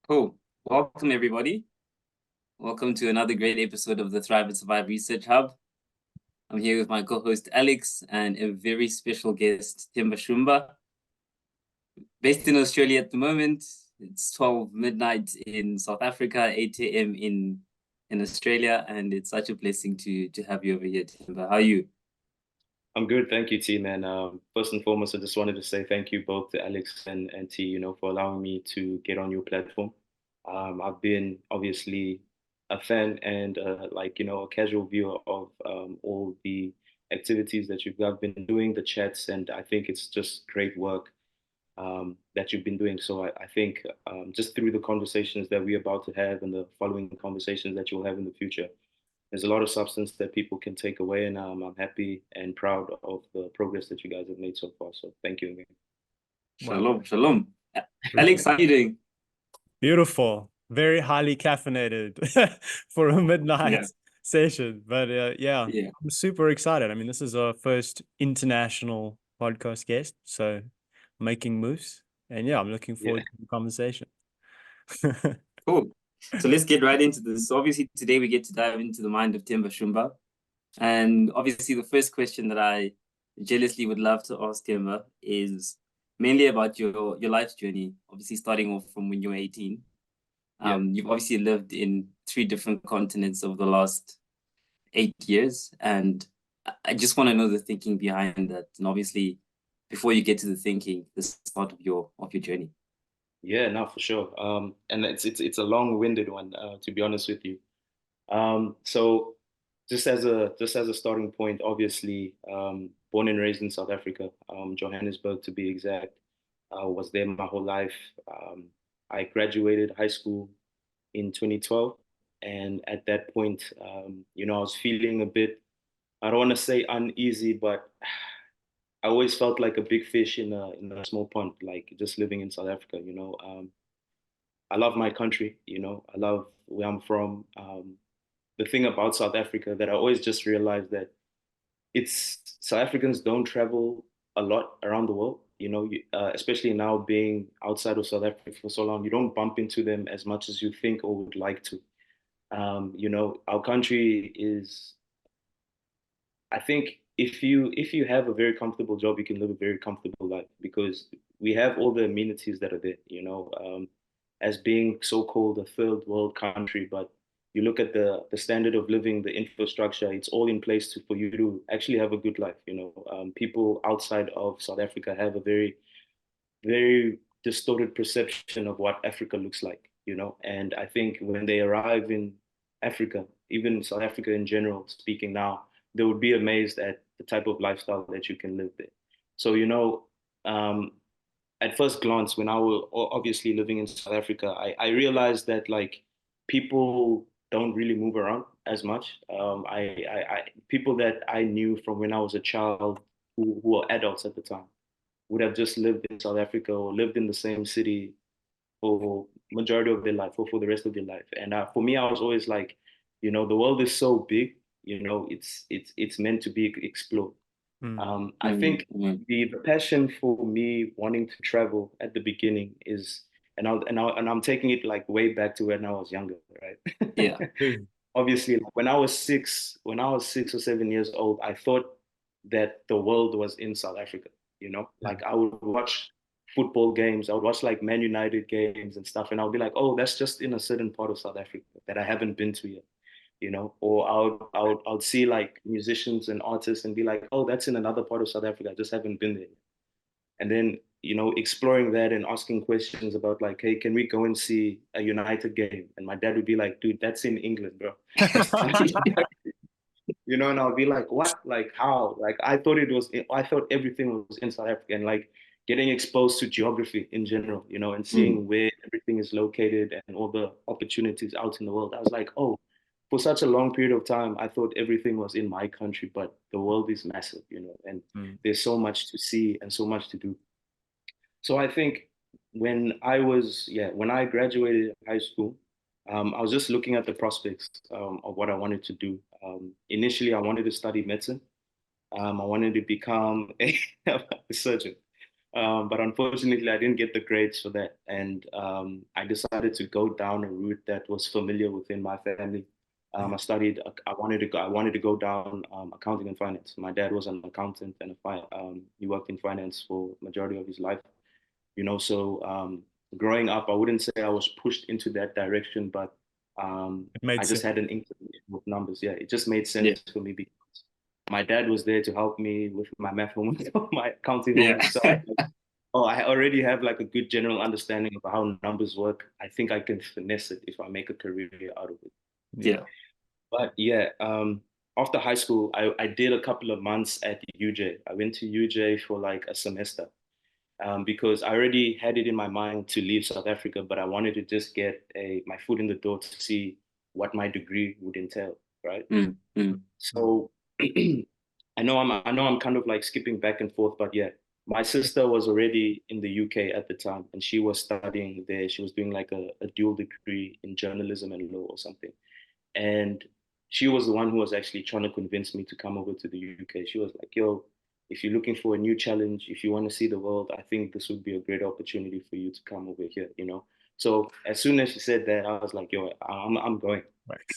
Cool. Welcome, everybody. Welcome to another great episode of the Thrive and Survive Research Hub. I'm here with my co-host Alex and a very special guest, Themba Shumba. Based in Australia at the moment, it's 12 midnight in South Africa, 8 a.m. in Australia, and it's such a blessing to have you over here, Themba. How are you? I'm good, thank you, T, man. First and foremost, I just wanted to say thank you both to Alex and T, for allowing me to get on your platform. I've been obviously a fan and a casual viewer of all the activities that you've guys been doing, the chats, and I think it's just great work that you've been doing. So I think just through the conversations that we're about to have and the following conversations that you'll have in the future, there's a lot of substance that people can take away, and I'm happy and proud of the progress that you guys have made so far. So thank you again. Wow. Shalom, shalom. Alex, how are you doing? Beautiful. Very highly caffeinated for a midnight session. But yeah, I'm super excited. I mean, this is our first international podcast guest, so making moves. And yeah, I'm looking forward to the conversation. Cool. So let's get right into this. So obviously, today we get to dive into the mind of Themba Shumba. And obviously, the first question that I jealously would love to ask Themba is mainly about your life journey. Obviously, starting off from when you were 18. You've obviously lived in 3 different continents over the last 8 years. And I just want to know the thinking behind that. And obviously, before you get to the thinking, the start of your journey. Yeah, no, for sure. And it's a long-winded one, to be honest with you. So just as a starting point, obviously, born and raised in South Africa, Johannesburg to be exact. Was there my whole life. I graduated high school in 2012, and at that point, I was feeling a bit, I don't want to say uneasy, but I always felt like a big fish in a small pond, like just living in South Africa. I love my country. I love where I'm from. The thing about South Africa that I always just realized that it's South Africans don't travel a lot around the world. Especially now being outside of South Africa for so long, you don't bump into them as much as you think or would like to. Our country is, I think, if you have a very comfortable job, you can live a very comfortable life because we have all the amenities that are there. As being so-called a third world country, but you look at the standard of living, the infrastructure, it's all in place for you to actually have a good life. People outside of South Africa have a very, very distorted perception of what Africa looks like, and I think when they arrive in Africa, even South Africa in general, speaking now, they would be amazed at the type of lifestyle that you can live there. So, at first glance, when I was obviously living in South Africa, I realized that like people don't really move around as much. People that I knew from when I was a child who were adults at the time would have just lived in South Africa or lived in the same city for majority of their life or for the rest of their life. And for me, I was always like, the world is so big, it's meant to be explored. I think the passion for me wanting to travel at the beginning is, and I'm taking it like way back to when I was younger, right? Yeah. Obviously, like, when I was 6 or 7 years old, I thought that the world was in South Africa. Like I would watch football games, I would watch like Man United games and stuff, and I would be like, oh, that's just in a certain part of South Africa that I haven't been to yet. Or I would see like musicians and artists and be like, oh, that's in another part of South Africa. I just haven't been there. And then, exploring that and asking questions about like, hey, can we go and see a United game? And my dad would be like, dude, that's in England, bro. And I'll be like, what? Like how? Like I thought everything was in South Africa, and like getting exposed to geography in general, and seeing where everything is located and all the opportunities out in the world. I was like, oh, for such a long period of time, I thought everything was in my country, but the world is massive, and there's so much to see and so much to do. So I think when I graduated high school, I was just looking at the prospects of what I wanted to do. Initially, I wanted to study medicine. I wanted to become a surgeon. But unfortunately, I didn't get the grades for that. And I decided to go down a route that was familiar within my family. I wanted to go down accounting and finance. My dad was an accountant and he worked in finance for majority of his life. So growing up, I wouldn't say I was pushed into that direction, but I just had an inkling with numbers. Yeah, it just made sense for me because my dad was there to help me with my math homework, my accounting homework. So I already have like a good general understanding of how numbers work. I think I can finesse it if I make a career out of it. Yeah. But yeah, after high school, I did a couple of months at UJ. I went to UJ for like a semester because I already had it in my mind to leave South Africa, but I wanted to just get my foot in the door to see what my degree would entail, right? So I know I'm kind of like skipping back and forth, but yeah, my sister was already in the UK at the time, and she was studying there. She was doing like a dual degree in journalism and law or something. And she was the one who was actually trying to convince me to come over to the UK. She was like, yo, if you're looking for a new challenge, if you want to see the world, I think this would be a great opportunity for you to come over here. So as soon as she said that, I was like, yo, I'm going.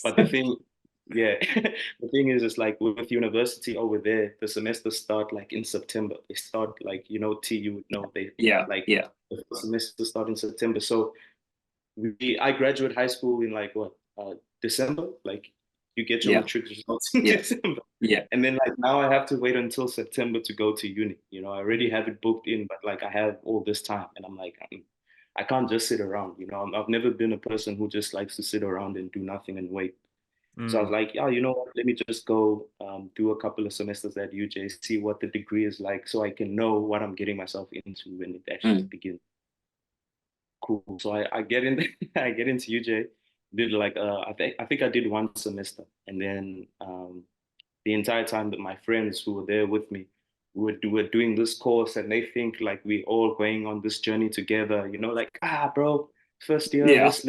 But the thing, yeah, the thing is, it's like with university over there, the semesters start like in September. They start like, you would know, the semester start in September. So I graduate high school in like what, December? Like you get your matric results in December. Yeah. And then like now I have to wait until September to go to uni. I already have it booked in, but like I have all this time and I'm like, I can't just sit around. I've never been a person who just likes to sit around and do nothing and wait. So I was like, yeah, you know what, let me just go do a couple of semesters at UJ, see what the degree is like so I can know what I'm getting myself into when it actually begins. Cool. So I get in, I get into UJ, did like I think I did one semester, and then the entire time that my friends who were there with me were doing this course, and they think like we all going on this journey together, like bro, first year, let's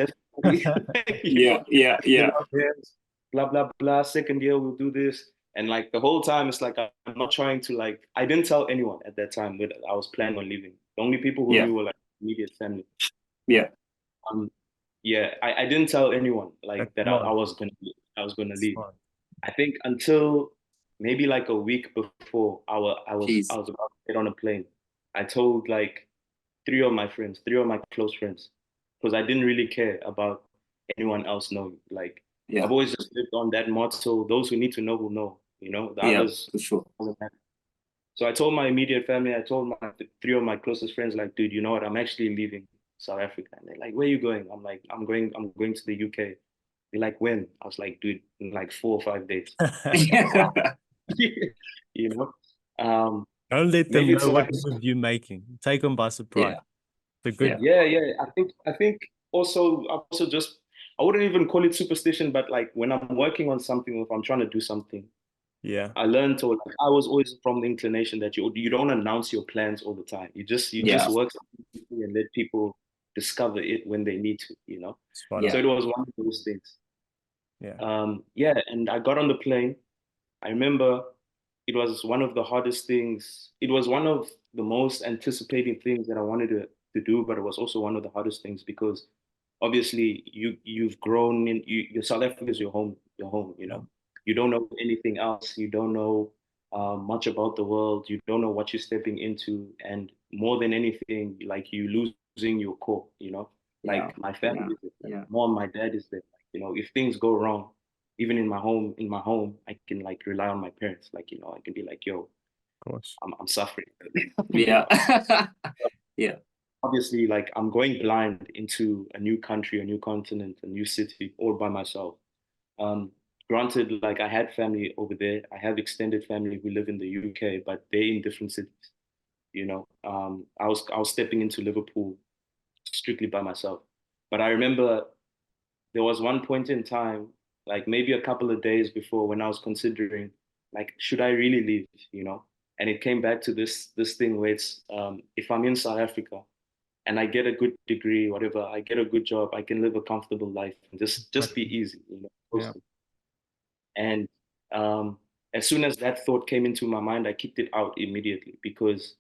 blah blah blah. Second year we'll do this, and like the whole time it's like I'm not trying to like I didn't tell anyone at that time that I was planning on leaving. The only people who knew were like immediate family. I didn't tell anyone like that I was gonna leave. I think until maybe like a week before I was about to get on a plane. I told like three of my close friends, because I didn't really care about anyone else knowing. Like I've always just lived on that motto: those who need to know will know. The others. For sure. So I told my immediate family, I told three of my closest friends, like, dude, you know what? I'm actually leaving South Africa. And they're like, where are you going? I'm like, I'm going to the UK. They're like, when? I was like, dude, in like 4 or 5 days. Don't let them know what move you're making. Take them by surprise. I think also I wouldn't even call it superstition, but like when I'm working on something, if I'm trying to do something, I learned I was always from the inclination that you don't announce your plans all the time. You just work and let people discover it when they need to, So it was one of those things. And I got on the plane. I remember it was one of the hardest things. It was one of the most anticipating things that I wanted to do, but it was also one of the hardest things because obviously you've grown in your South Africa is your home, You don't know anything else. You don't know much about the world. You don't know what you're stepping into. And more than anything, like you losing your core, Like my family is there. Mom, my dad is there. If things go wrong, even in my home, I can like rely on my parents. Like, I can be like, yo, of course, I'm suffering. Yeah. Obviously, like I'm going blind into a new country, a new continent, a new city, all by myself. Granted, like I had family over there. I have extended family who live in the UK, but they're in different cities. I was stepping into Liverpool strictly by myself. But I remember there was one point in time, like maybe a couple of days before, when I was considering, like, should I really leave? And it came back to this thing where it's if I'm in South Africa and I get a good degree, whatever, I get a good job, I can live a comfortable life and just be easy, And as soon as that thought came into my mind, I kicked it out immediately because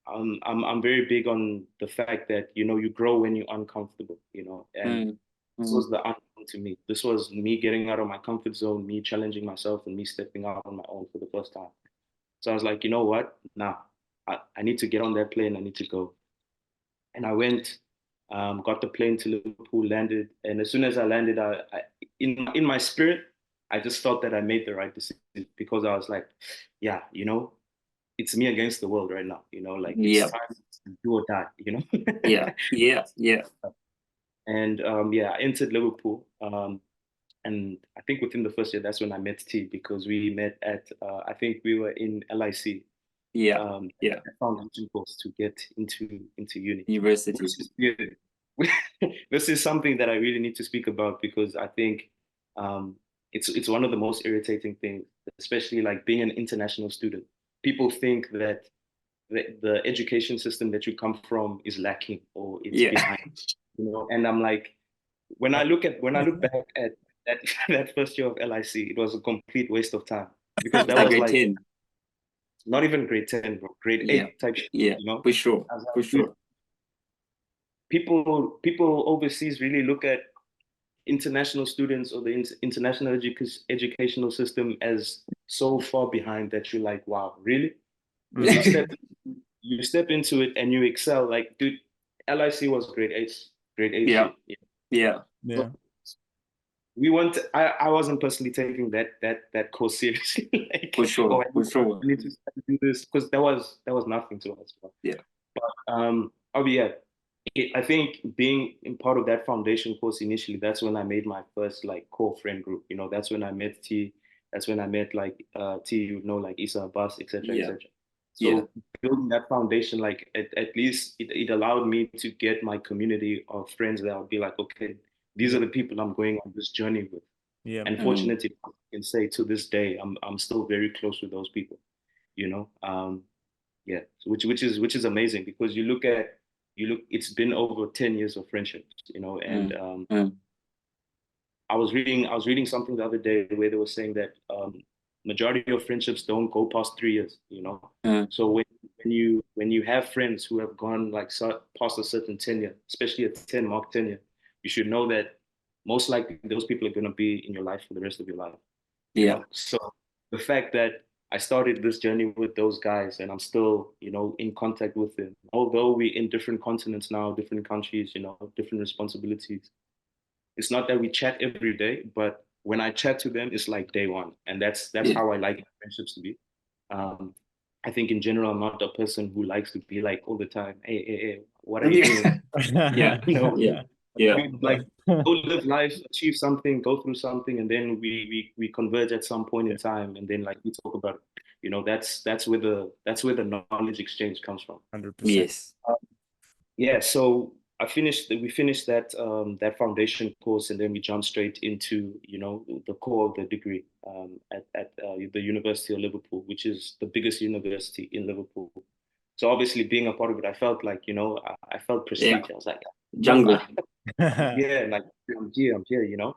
I'm very big on the fact that, you know, you grow when you're uncomfortable, you know, and this was the unknown to me. This was me getting out of my comfort zone, me challenging myself, and me stepping out on my own for the first time. So I was like, you know what? Nah, I need to get on that plane. I need to go. And I went, got the plane to Liverpool, landed, and as soon as I landed, in my spirit, I just felt that I made the right decision because I was like, yeah, you know, it's me against the world right now, you know, like it's time to do or die, you know. yeah. And yeah, I entered Liverpool, and I think within the first year, that's when I met T because we met at I think we were in LIC. Yeah. Foundation course to get into uni. University. This is something that I really need to speak about because I think it's one of the most irritating things, especially like being an international student. People think that the education system that you come from is lacking or it's behind, you know. And I'm like, when I look back at that that first year of LIC, it was a complete waste of time because that was grade like 10. Not even grade 10, bro. Grade 8 type shit, you know? For sure. For sure. People overseas really look at international students or the international educational system as so far behind that you're like, wow, really? You step into it and you excel. Like, dude, LIC was grade 8 Yeah. shit. Yeah. We want I wasn't personally taking that course seriously. Like, for sure. I need to do this because there was nothing to us. Bro. Yeah. But yeah, I think being in part of that foundation course initially, that's when I made my first like core friend group. You know, that's when I met T. That's when I met like T, you know, like Isa Abbas, etc. etc. So building that foundation, like at least it allowed me to get my community of friends that would be like, okay, these are the people I'm going on this journey with. Yeah. And fortunately, I can say to this day, I'm still very close with those people. You know, yeah, so which is amazing because it's been over 10 years of friendship, you know, and I was reading something the other day where they were saying that majority of friendships don't go past 3 years, you know. So when you have friends who have gone like past a certain tenure, especially a 10 mark tenure, you should know that most likely those people are going to be in your life for the rest of your life. You know? So the fact that I started this journey with those guys and I'm still, you know, in contact with them, although we're in different continents now, different countries, you know, different responsibilities. It's not that we chat every day, but when I chat to them, it's like day one. And that's how I like friendships to be. Um, I think in general, I'm not a person who likes to be like all the time, hey, what are you doing? You know, like go live life, achieve something, go through something, and then we converge at some point in time, and then like we talk about, you know, that's where the knowledge exchange comes from. 100%. Yes. Yeah, so we finished that that foundation course, and then we jumped straight into, you know, the core of the degree at the University of Liverpool, which is the biggest university in Liverpool. So obviously, being a part of it, I felt like, you know, I felt prestige. I was like, jungle. Yeah, like I'm here, you know.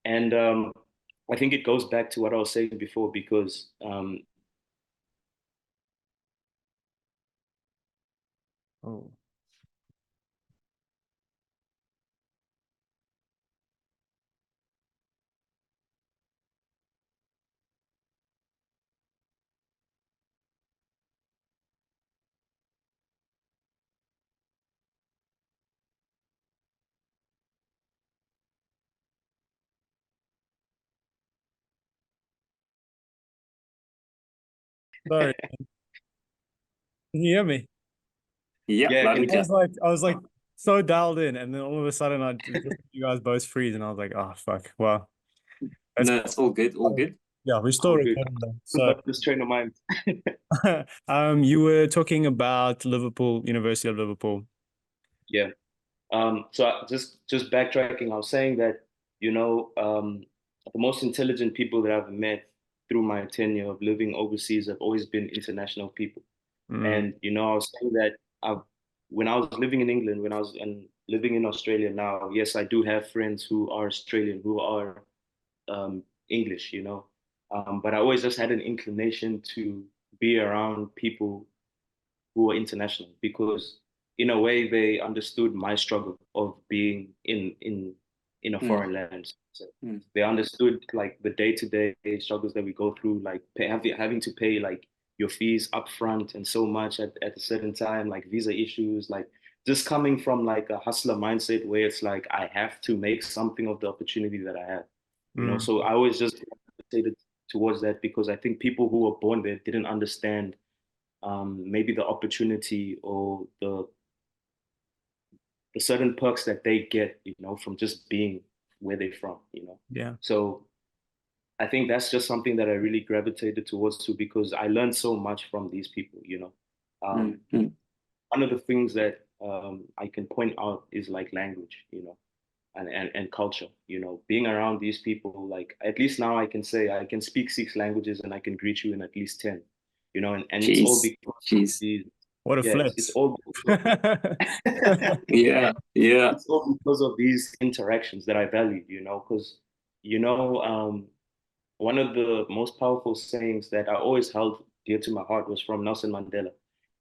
And I think it goes back to what I was saying before because Oh. Sorry. Can you hear me? Yeah, I was like so dialed in, and then all of a sudden you guys both freeze, and I was like, oh fuck. Wow. No, it's all good, all good. Yeah, we're still recording though. So this train of mine. you were talking about Liverpool, University of Liverpool. Yeah. So just backtracking, I was saying that, you know, the most intelligent people that I've met through my tenure of living overseas have always been international people. And, you know, I was saying that when I was living in England, when I was living in Australia now, yes, I do have friends who are Australian, who are English, you know. But I always just had an inclination to be around people who were international, because in a way they understood my struggle of being in a foreign land. So they understood like the day-to-day struggles that we go through, like having to pay like your fees up front and so much at a certain time, like visa issues, like just coming from like a hustler mindset where it's like I have to make something of the opportunity that I have, you know. So I always just gravitated towards that, because I think people who were born there didn't understand maybe the opportunity or the certain perks that they get, you know, from just being where they're from, you know. Yeah. So I think that's just something that I really gravitated towards too, because I learned so much from these people, you know. One of the things that I can point out is like language, you know, and culture, you know, being around these people, like at least now I can say I can speak 6 languages and I can greet you in at least 10, you know, and it's all because these, what a yes, flex. it's all yeah. It's all because of these interactions that I value, you know, because you know, one of the most powerful sayings that I always held dear to my heart was from Nelson Mandela.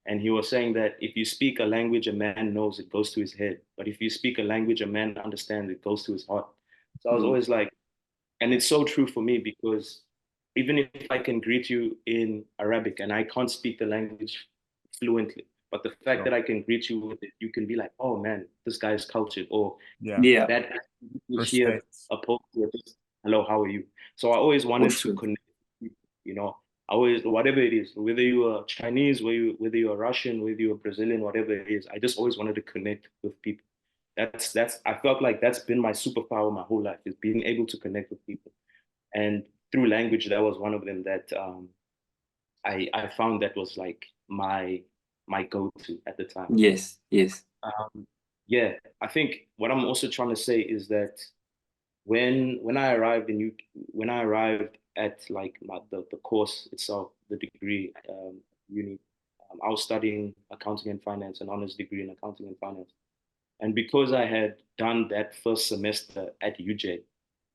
And he was saying that if you speak a language a man knows, it goes to his head. But if you speak a language a man understands, it goes to his heart. So I was always like, and it's so true for me, because even if I can greet you in Arabic and I can't speak the language fluently, but the fact that I can greet you with it, you can be like, oh man, this guy is cultured, or that here opposed to just, hello, how are you? So I always wanted to connect, you know, I always, whatever it is, whether you are Chinese, whether you're Russian, whether you're Brazilian, whatever it is, I just always wanted to connect with people. That's I felt like that's been my superpower my whole life, is being able to connect with people. And through language, that was one of them that I found that was like my go-to at the time. Yes. Yeah, I think what I'm also trying to say is that when I arrived when I arrived at like the course itself, the degree, uni, I was studying accounting and finance, an honors degree in accounting and finance. And because I had done that first semester at UJ,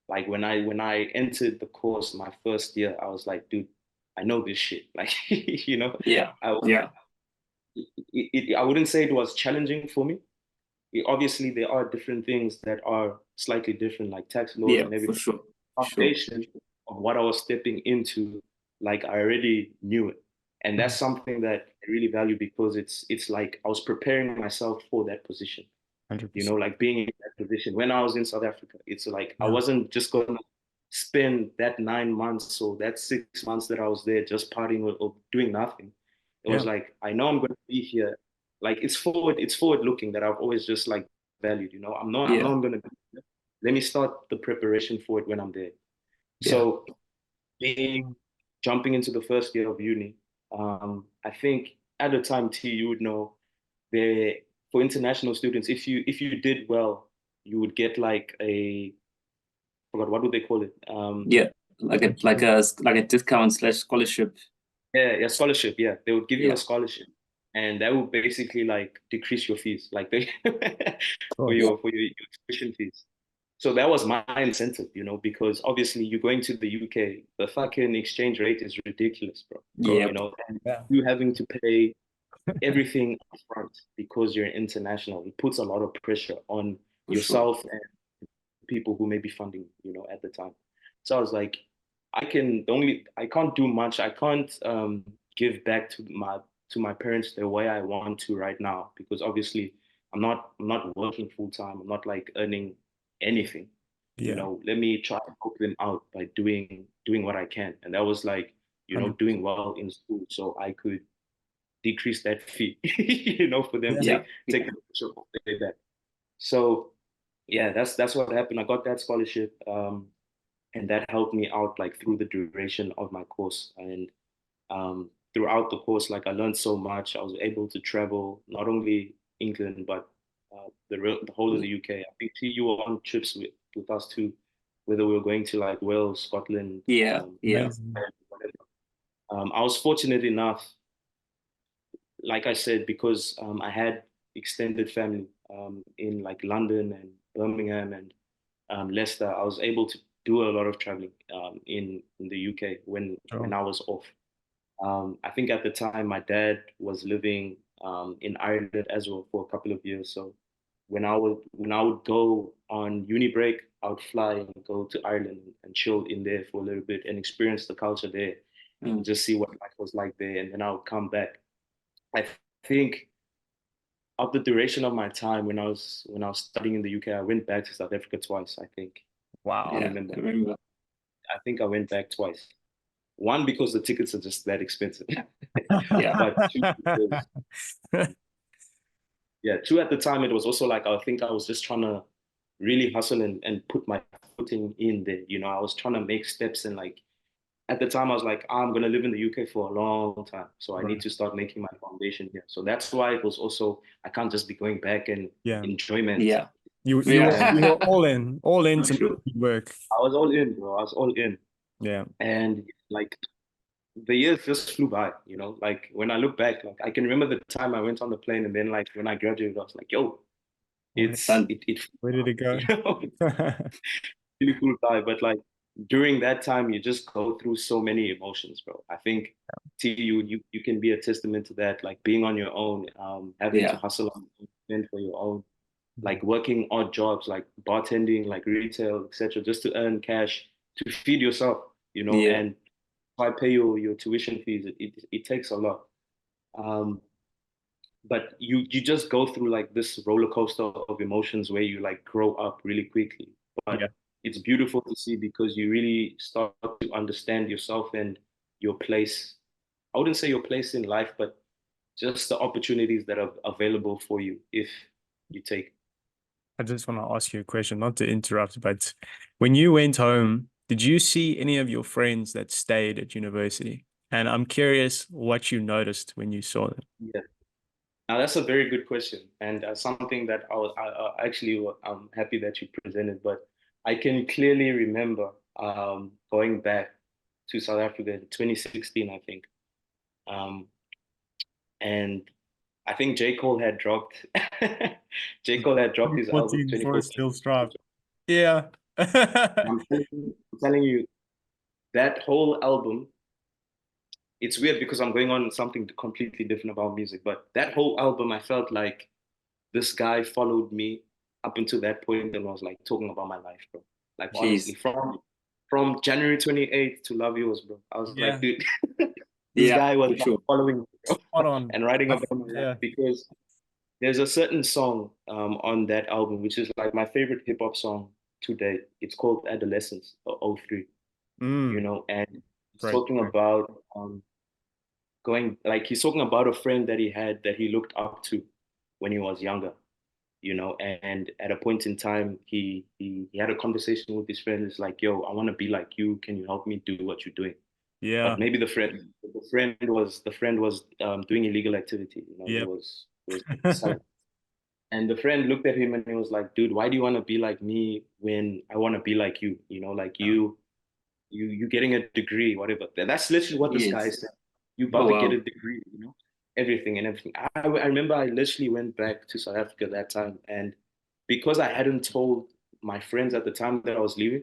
like when I entered the course my first year, I was like, dude, I know this shit. Like, you know, I wouldn't say it was challenging for me. Obviously, there are different things that are slightly different, like tax laws and everything. For sure. Foundation of what I was stepping into, like I already knew it. And that's something that I really value, because it's like I was preparing myself for that position. 100%. You know, like being in that position when I was in South Africa. It's like I wasn't just going to spend that 9 months or that 6 months that I was there just partying or doing nothing. It was like, I know I'm going to be here. Like it's forward looking, that I've always just like valued, you know. I'm not going to be here. Let me start the preparation for it when I'm there. So jumping into the first year of uni, I think at the time, T, you would know, there for international students, if you did well, you would get like I forgot, what would they call it? Like a discount / scholarship. Yeah, scholarship. Yeah, they would give you a scholarship, and that would basically like decrease your fees, like they for your tuition fees. So that was my incentive, you know, because obviously you're going to the UK, the fucking exchange rate is ridiculous, bro. You know, and you having to pay everything upfront because you're international. It puts a lot of pressure on yourself and people who may be funding, you know, at the time. So I was like, I can't do much. I can't give back to my parents the way I want to right now, because obviously I'm not working full time. I'm not like earning anything. You know, let me try to help them out by doing what I can. And that was like, you know, doing well in school so I could decrease that fee, you know, for them to take the pressure off their back. So yeah, that's what happened. I got that scholarship, and that helped me out like through the duration of my course. And throughout the course, like I learned so much. I was able to travel not only England but the whole of the UK. I think you were on trips with us too, whether we were going to like Wales, Scotland, whatever. I was fortunate enough, like I said, because I had extended family in like London and Birmingham and Leicester. I was able to do a lot of traveling in the UK when I was off. I think at the time my dad was living in Ireland as well for a couple of years. So when I would go on uni break, I would fly and go to Ireland and chill in there for a little bit and experience the culture there and just see what life was like there. And then I would come back. I think of the duration of my time when I was studying in the UK, I went back to South Africa twice, I think. Wow. I remember. I think I went back twice. One, because the tickets are just that expensive. Yeah. But two, two, at the time, it was also like, I think I was just trying to really hustle and put my footing in there. You know, I was trying to make steps, and like, at the time I was like, I'm going to live in the UK for a long time. So I need to start making my foundation here. So that's why it was also, I can't just be going back and enjoyment. Yeah. You were all in to make it work. I was all in, bro. I was all in. Yeah. And like, the years just flew by, you know, like when I look back, like I can remember the time I went on the plane, and then like when I graduated, I was like, yo, where did it go? You know? Really cool guy. But like during that time, you just go through so many emotions, bro. I think you can be a testament to that, like being on your own, having to hustle on for your own, like working odd jobs like bartending, like retail, etc., just to earn cash to feed yourself, you know, and I pay your tuition fees. It takes a lot. But you just go through like this roller coaster of emotions where you like grow up really quickly. But it's beautiful to see because you really start to understand yourself and your place. I wouldn't say your place in life, but just the opportunities that are available for you if you take. I just want to ask you a question, not to interrupt, but when you went home, did you see any of your friends that stayed at university? And I'm curious what you noticed when you saw them. Yeah. Now that's a very good question, and something that I'm happy that you presented. But I can clearly remember going back to South Africa in 2016, I think, and I think J. Cole had dropped J. Cole had dropped his album 2014 Still Strive. Yeah. I'm telling you, that whole album, it's weird because I'm going on something completely different about music, but that whole album, I felt like this guy followed me up until that point and was like talking about my life, bro. Like honestly, from January 28th to Love Yours, bro. I was like, dude, this guy was following me, bro, and writing about my life because there's a certain song on that album which is like my favorite hip hop song to date. It's called Adolescence or 03. You know, and he's talking about he's talking about a friend that he had that he looked up to when he was younger, you know, and at a point in time he had a conversation with his friend. It's like, yo, I want to be like you, can you help me do what you're doing? But maybe the friend was doing illegal activity, you know. He was selling. And the friend looked at him and he was like, dude, why do you want to be like me when I want to be like you? You know, like you getting a degree, whatever. That's literally what this guy said. You about to get a degree, you know, everything. I remember I literally went back to South Africa that time, and because I hadn't told my friends at the time that I was leaving,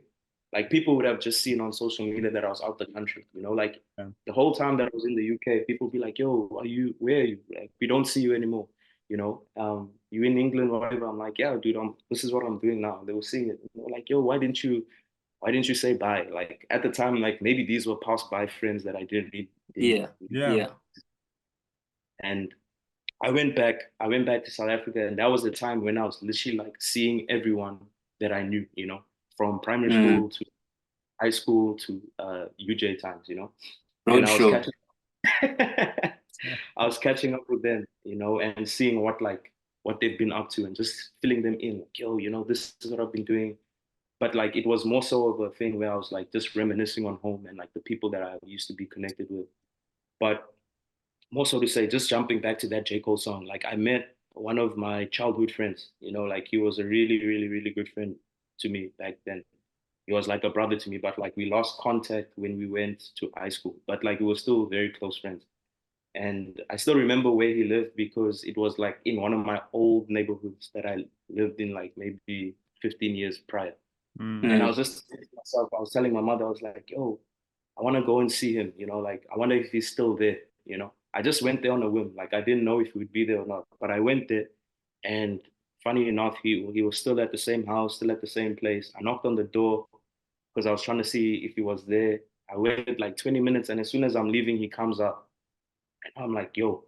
like people would have just seen on social media that I was out the country, you know, like the whole time that I was in the UK, people would be like, yo, where are you? Like, we don't see you anymore, you know, you in England or whatever. I'm like, yeah, dude, this is what I'm doing now. They were seeing it. They were like, yo, why didn't you say bye? Like at the time, like maybe these were passed by friends that I didn't read. Yeah. And I went back to South Africa, and that was the time when I was literally like seeing everyone that I knew, you know, from primary school to high school to UJ times, you know. And I was catching up with them, you know, and seeing what they've been up to and just filling them in, like, yo, you know, this is what I've been doing. But like it was more so of a thing where I was like just reminiscing on home and like the people that I used to be connected with. But more so to say, just jumping back to that J. Cole song, like I met one of my childhood friends, you know, like he was a really, really, really good friend to me back then. He was like a brother to me, but like we lost contact when we went to high school, but like we were still very close friends. And I still remember where he lived because it was like in one of my old neighborhoods that I lived in like maybe 15 years prior. And I was just myself, I was telling my mother, I was like, yo, I want to go and see him, you know, like I wonder if he's still there, you know. I just went there on a whim. Like I didn't know if he would be there or not, but I went there, and funny enough, he was still at the same house, still at the same place. I knocked on the door because I was trying to see if he was there. I waited like 20 minutes, and as soon as I'm leaving, he comes up, and I'm like, yo,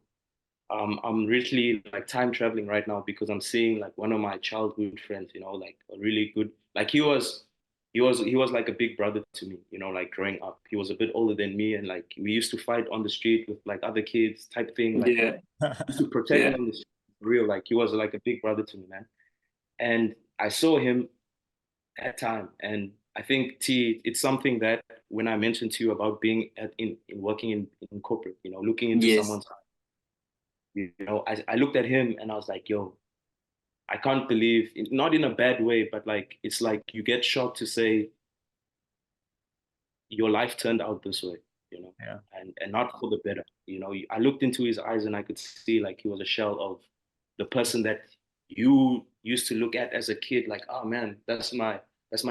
I'm literally like time traveling right now because I'm seeing like one of my childhood friends, you know, like a really good, like he was like a big brother to me, you know, like growing up. He was a bit older than me, and like we used to fight on the street with like other kids type thing. Like Yeah. used to protect me on the street, for real. Like he was like a big brother to me, man. And I saw him that time, and I think it's something that when I mentioned to you about being in working in corporate, you know, looking into Yes. someone's, you know, I looked at him and I was like, yo, I can't believe, not in a bad way, but like, it's like you get shocked to say your life turned out this way, you know, Yeah. and not for the better. You know, I looked into his eyes and I could see like he was a shell of the person that you used to look at as a kid, like, oh man, that's my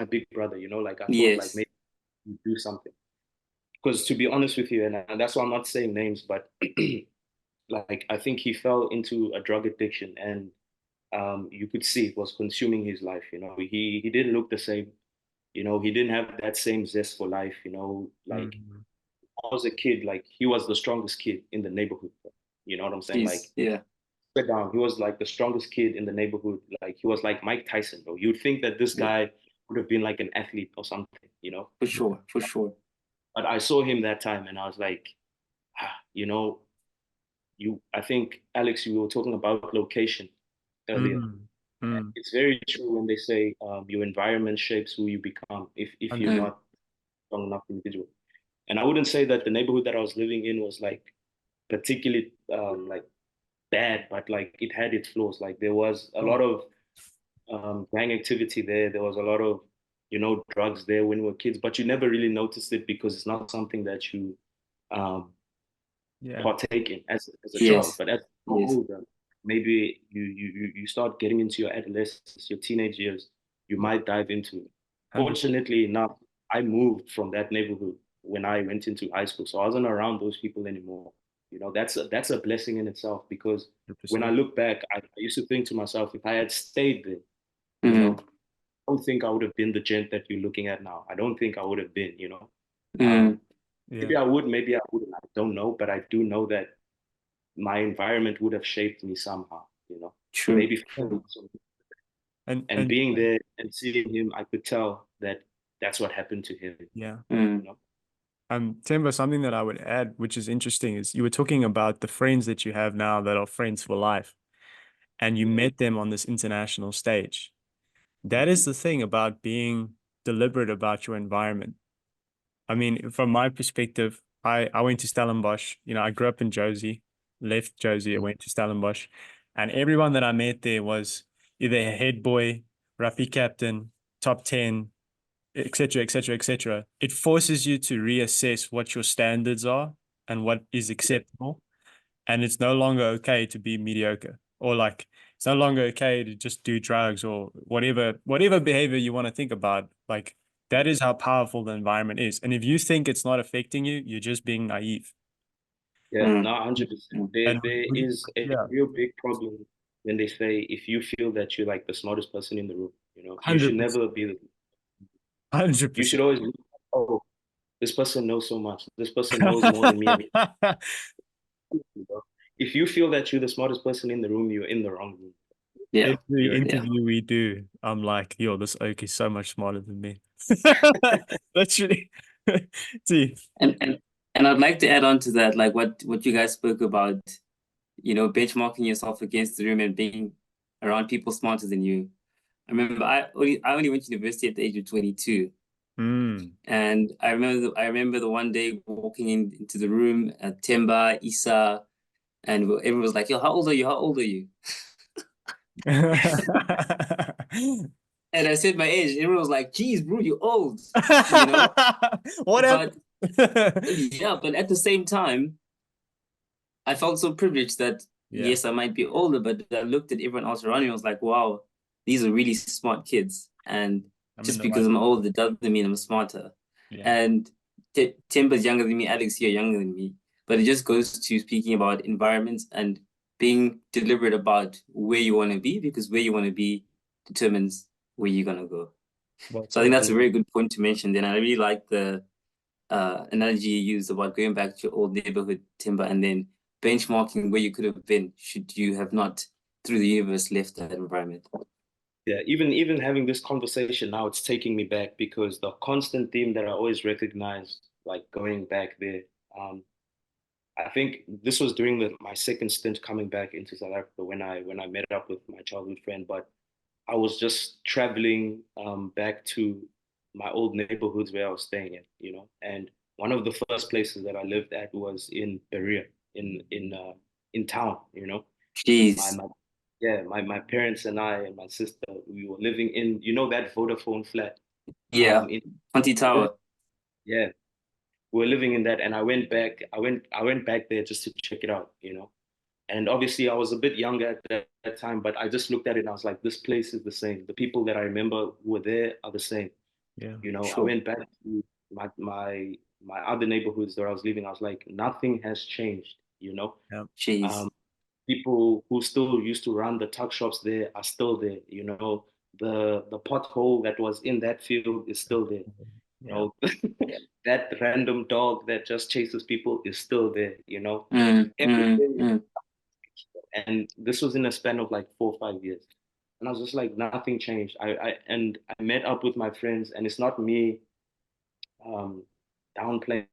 big brother, you know, like I thought like Yes. maybe he'd do something. Because to be honest with you, and that's why I'm not saying names, but like I think he fell into a drug addiction, and you could see it was consuming his life. You know, he didn't look the same. You know, he didn't have that same zest for life. You know, like Mhm. I was a kid, like he was the strongest kid in the neighborhood. You know what I'm saying? Like Jeez. Yeah. sit down, he was like the strongest kid in the neighborhood. Like he was like Mike Tyson, bro. You'd think that this Yeah. guy would have been like an athlete or something. You know, For sure. For sure. but I saw him that time, and I was like, you know, I think Alex, you were talking about location earlier. Mm. Mm. It's very true when they say your environment shapes who you become if you're 100. Mm. not strong enough individual. And I wouldn't say that the neighborhood that I was living in was like particularly like bad, but like it had its flaws. Like there was a lot Oh, of gang activity there. There was a lot of, you know, drugs there when we were kids, but you never really noticed it because it's not something that you um, yeah. partake in as a child. Yes. But as you grow Yes. older, maybe you start getting into your adolescence, your teenage years, you might dive into it. 100. Fortunately enough, I moved from that neighborhood when I went into high school, so I wasn't around those people anymore. You know, that's a blessing in itself because when I 100%. look back, I used to think to myself, if I had stayed there, you know, Mm. I don't think I would have been the gent that you're looking at now. I don't think I would have been, you know. Mm. Yeah. Maybe I would, maybe I wouldn't. I don't know, but I do know that my environment would have shaped me somehow, you know, True. maybe Yeah. for and And being there and seeing him, I could tell that that's what happened to him, yeah. Mm. you know. Themba, something that I would add, which is interesting, is you were talking about the friends that you have now that are friends for life, and you Yeah. met them on this international stage. That is the thing about being deliberate about your environment. I mean, from my perspective, I went to Stellenbosch. You know, I grew up in Josie, left Josie, I went to Stellenbosch, and everyone that I met there was either a head boy, rugby captain, top 10, etc., etc., etc. It forces you to reassess what your standards are and what is acceptable. And it's no longer okay to be mediocre, or like it's no longer okay to just do drugs or whatever behavior you want to think about. Like that is how powerful the environment is. And if you think it's not affecting you, you're just being naive. Yeah, Mm. no, 100%. Mm. There is a Yeah, real big problem when they say if you feel that you're like the smartest person in the room, you know, you should 100%, never be the, you should 100%. always look, oh, this person knows so much. This person knows more than me. You know? If you feel that you're the smartest person in the room, you're in the wrong room. Yeah. Every You're Yeah. interview we do, I'm like, yo, this oak is so much smarter than me. Literally. See. And I'd like to add on to that, like what you guys spoke about, benchmarking yourself against the room and being around people smarter than you. I remember I only went to university at the age of 22. Mm. And I remember the one day walking into the room at Themba, Isa, and everyone was like, "Yo, how old are you? How old are you?" And I said my age. And everyone was like, "Geez, bro, you're old," you know. What But happened? yeah, but at the same time, I felt so privileged that Yeah, yes, I might be older, but I looked at everyone else around me and was like, "Wow, these are really smart kids." And I'm in just the because right. I'm older doesn't mean I'm smarter. Yeah. And Timber's younger than me, Alex, you're younger than me. but it just goes to speaking about environments and being deliberate about where you want to be, because where you want to be determines where you're going to go. So I think that's a very good point to mention. Then I really like the analogy you used about going back to your old neighborhood, Themba, and then benchmarking where you could have been should you have not, through the universe, left that environment. Yeah, even having this conversation now, it's taking me back, because the constant theme that I always recognize, like going back there, I think this was during my second stint coming back into South Africa when I met up with my childhood friend. But I was just traveling back to my old neighborhoods where I was staying at, you know. And one of the first places that I lived at was in Berea, in town, you know. Jeez. My parents and I and my sister, we were living in, you know, that Vodafone flat. Yeah, Hunty Tower. Yeah, we were living in that, and I went back there just to check it out, you know. And obviously, I was a bit younger at that time, but I just looked at it and I was like, this place is the same. The people that I remember who were there are the same. Yeah, you know. sure. I went back to my other neighborhoods where I was living. I was like, nothing has changed, you know. yeah. Jeez. People who still used to run the tuck shops there are still there, you know. The pothole that was in that field is still there. You know, that random dog that just chases people is still there, you know. Everything. And this was in a span of like 4 or 5 years. And I was just like, nothing changed. I met up with my friends, and it's not me downplaying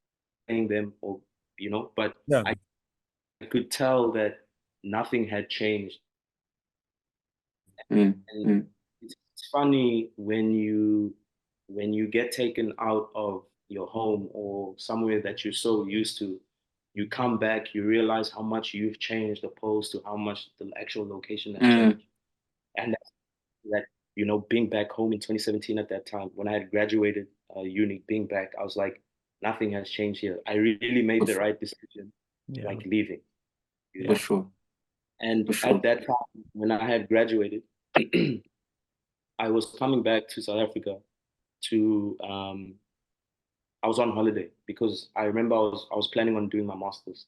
them, or you know, but Yeah. I could tell that nothing had changed. Mm. And it's funny when you get taken out of your home or somewhere that you're so used to, you come back, you realize how much you've changed opposed to how much the actual location has changed. And that, you know, being back home in 2017 at that time, when I had graduated uni, being back, I was like, nothing has changed here. I really made the right decision, like leaving, you know. For sure. And For sure. at that time, when I had graduated, I was coming back to South Africa to I was on holiday, because I remember I was planning on doing my master's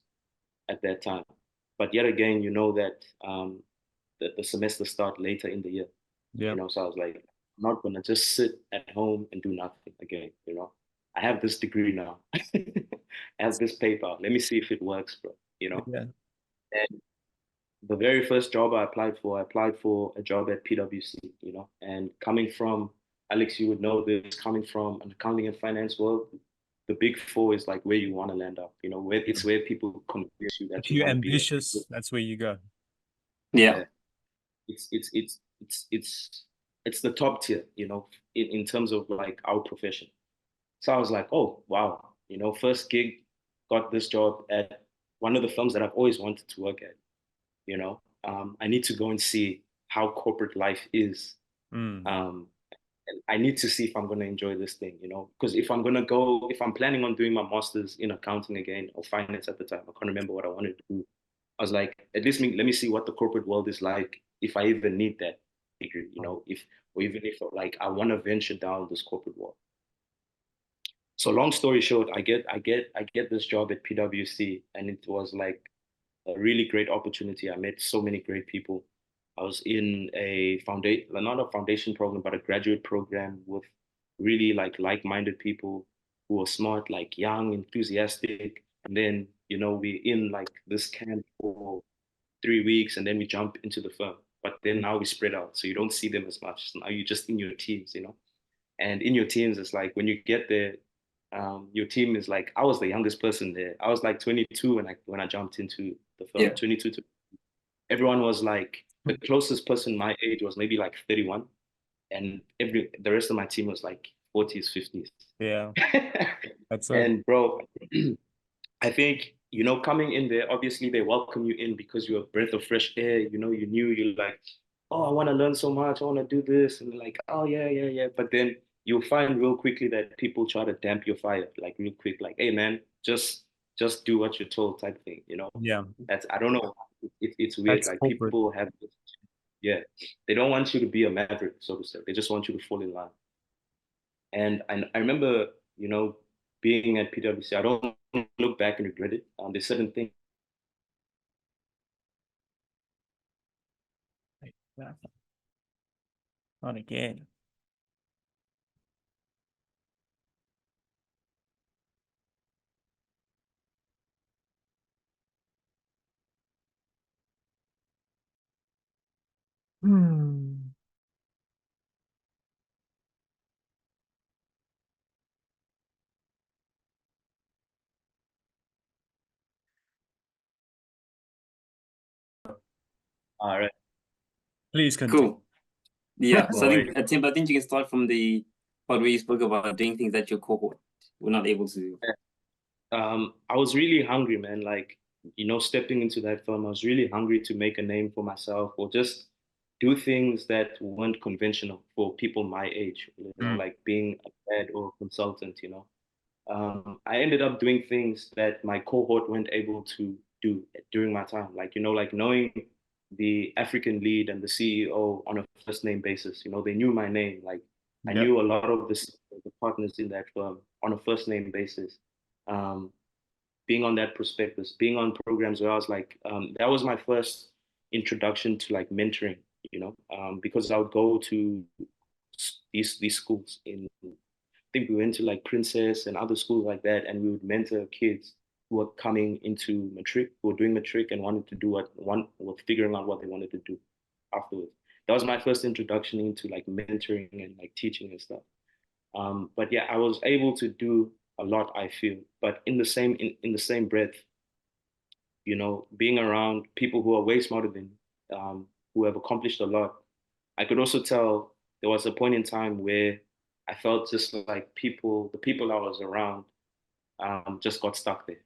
at that time. But yet again, you know that the semester start later in the year. Yeah. You know, so I was like, I'm not gonna just sit at home and do nothing again, you know. I have this degree now. I have this paper. Let me see if it works, bro. You know. Yeah. And the very first job I applied for a job at PwC, you know. And coming from, Alex, you would know this, coming from an accounting and finance world, the big four is like where you want to land up, you know, where it's where people convince you that If you you're want to be there. ambitious, that's where you go. Yeah. It's the top tier, you know, in terms of like our profession. So I was like, oh wow, you know, first gig, got this job at one of the firms that I've always wanted to work at. You know, I need to go and see how corporate life is. And I need to see if I'm going to enjoy this thing, you know, because if I'm planning on doing my master's in accounting again, or finance at the time, I can't remember what I wanted to do. I was like, at least let me see what the corporate world is like, if I even need that degree, you know, or even if like I want to venture down this corporate world. So long story short, I get this job at PwC, and it was like a really great opportunity. I met so many great people. I was in a foundation, not a foundation program, but a graduate program with really like-minded people who were smart, like young, enthusiastic. And then, you know, we in like this camp for 3 weeks, and then we jump into the firm. But then now we spread out, so you don't see them as much. So now you're just in your teams, you know. And in your teams, it's like when you get there, your team is like, I was the youngest person there. I was like 22 when I jumped into the firm. Yeah. 22 to everyone was like, the closest person my age was maybe like 31, and the rest of my team was like 40s, 50s. Yeah. That's it. And bro, I think, you know, coming in there, obviously they welcome you in because you're a breath of fresh air. You know, you're like, oh, I want to learn so much. I want to do this. And they're like, oh, yeah, yeah, yeah. But then you'll find real quickly that people try to damp your fire, like real quick, like, hey, man, just do what you're told type thing, you know? Yeah. I don't know. It's weird. That's like corporate. people have this, yeah, they don't want you to be a maverick, so to say. They just want you to fall in line. And I remember, you know, being at PwC, I don't look back and regret it. There's certain things. Not again. Hmm. All right. Please continue. Cool. Yeah. So I Boy. think, Tim, I think you can start from the part where you spoke about doing things that your cohort were not able to do. I was really hungry, man. Like, stepping into that firm, I was really hungry to make a name for myself or just do things that weren't conventional for people my age, like being a dad or a consultant. I ended up doing things that my cohort weren't able to do during my time. Like knowing the African lead and the CEO on a first name basis. They knew my name. Like I Yep. knew a lot of the partners in that firm on a first name basis. Um, Being on that prospectus, being on programs where I was like, that was my first introduction to like mentoring, because I would go to these schools I think we went to like Princess and other schools like that, and we would mentor kids who were coming into matric, who were doing matric and wanted to do was figuring out what they wanted to do afterwards. That was my first introduction into like mentoring and like teaching and stuff. But yeah, I was able to do a lot, I feel. But in the same breath, being around people who are way smarter than me, who have accomplished a lot, I could also tell there was a point in time where I felt just like the people I was around, just got stuck there.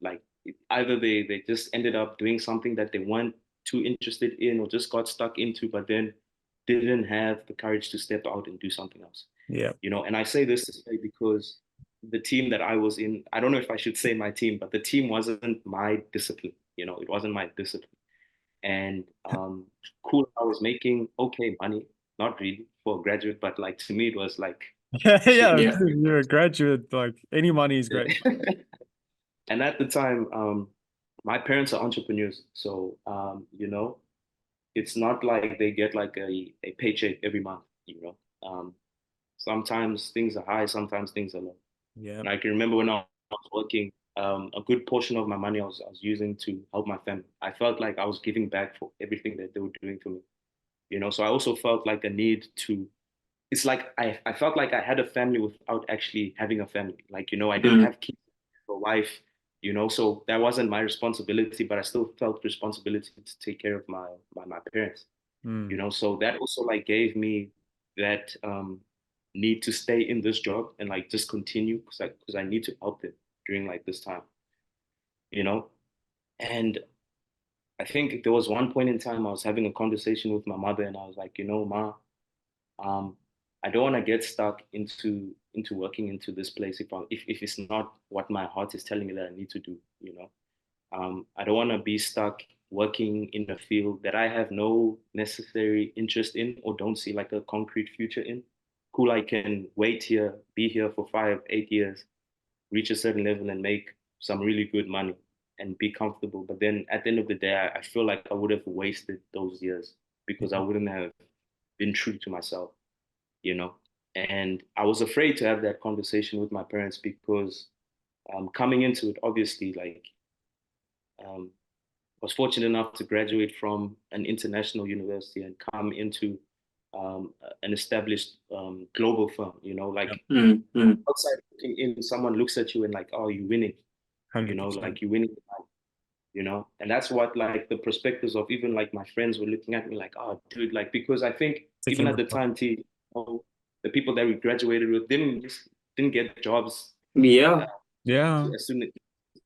Like either they just ended up doing something that they weren't too interested in, or just got stuck into, but then didn't have the courage to step out and do something else. Yeah. And I say this to say because the team that I was in, I don't know if I should say my team, but the team wasn't my discipline. It wasn't my discipline. And cool, I was making okay money, not really for a graduate, but like to me it was like Yeah, Yeah. you're a graduate, like any money is great. And at the time, my parents are entrepreneurs, so it's not like they get like a paycheck every month. Sometimes things are high, sometimes things are low. Yeah. And I can remember when I was working, a good portion of my money I was using to help my family. I felt like I was giving back for everything that they were doing for me. So I also felt like a need to. It's like I felt like I had a family without actually having a family. Like I didn't have kids, a wife. So that wasn't my responsibility, but I still felt responsibility to take care of my parents. So that also like gave me that need to stay in this job and like just continue because I need to help them during like this time, you know. And I think there was one point in time I was having a conversation with my mother, and I was like, Ma, um, I don't want to get stuck into working into this place if it's not what my heart is telling me that I need to do. I don't want to be stuck working in a field that I have no necessary interest in or don't see like a concrete future in. Cool, I can wait here, be here for 5, 8 years, reach a certain level and make some really good money and be comfortable. But then at the end of the day, I feel like I would have wasted those years because I wouldn't have been true to myself, you know. And I was afraid to have that conversation with my parents because coming into it, obviously, like um, was fortunate enough to graduate from an international university and come into an established global firm. Like outside looking in, someone looks at you and like, oh, you're winning. 100%. Like you're winning. And that's what like the perspectives of even like my friends were looking at me like, oh, dude, like because I think even at the time, the people that we graduated with didn't get jobs. Yeah. As soon as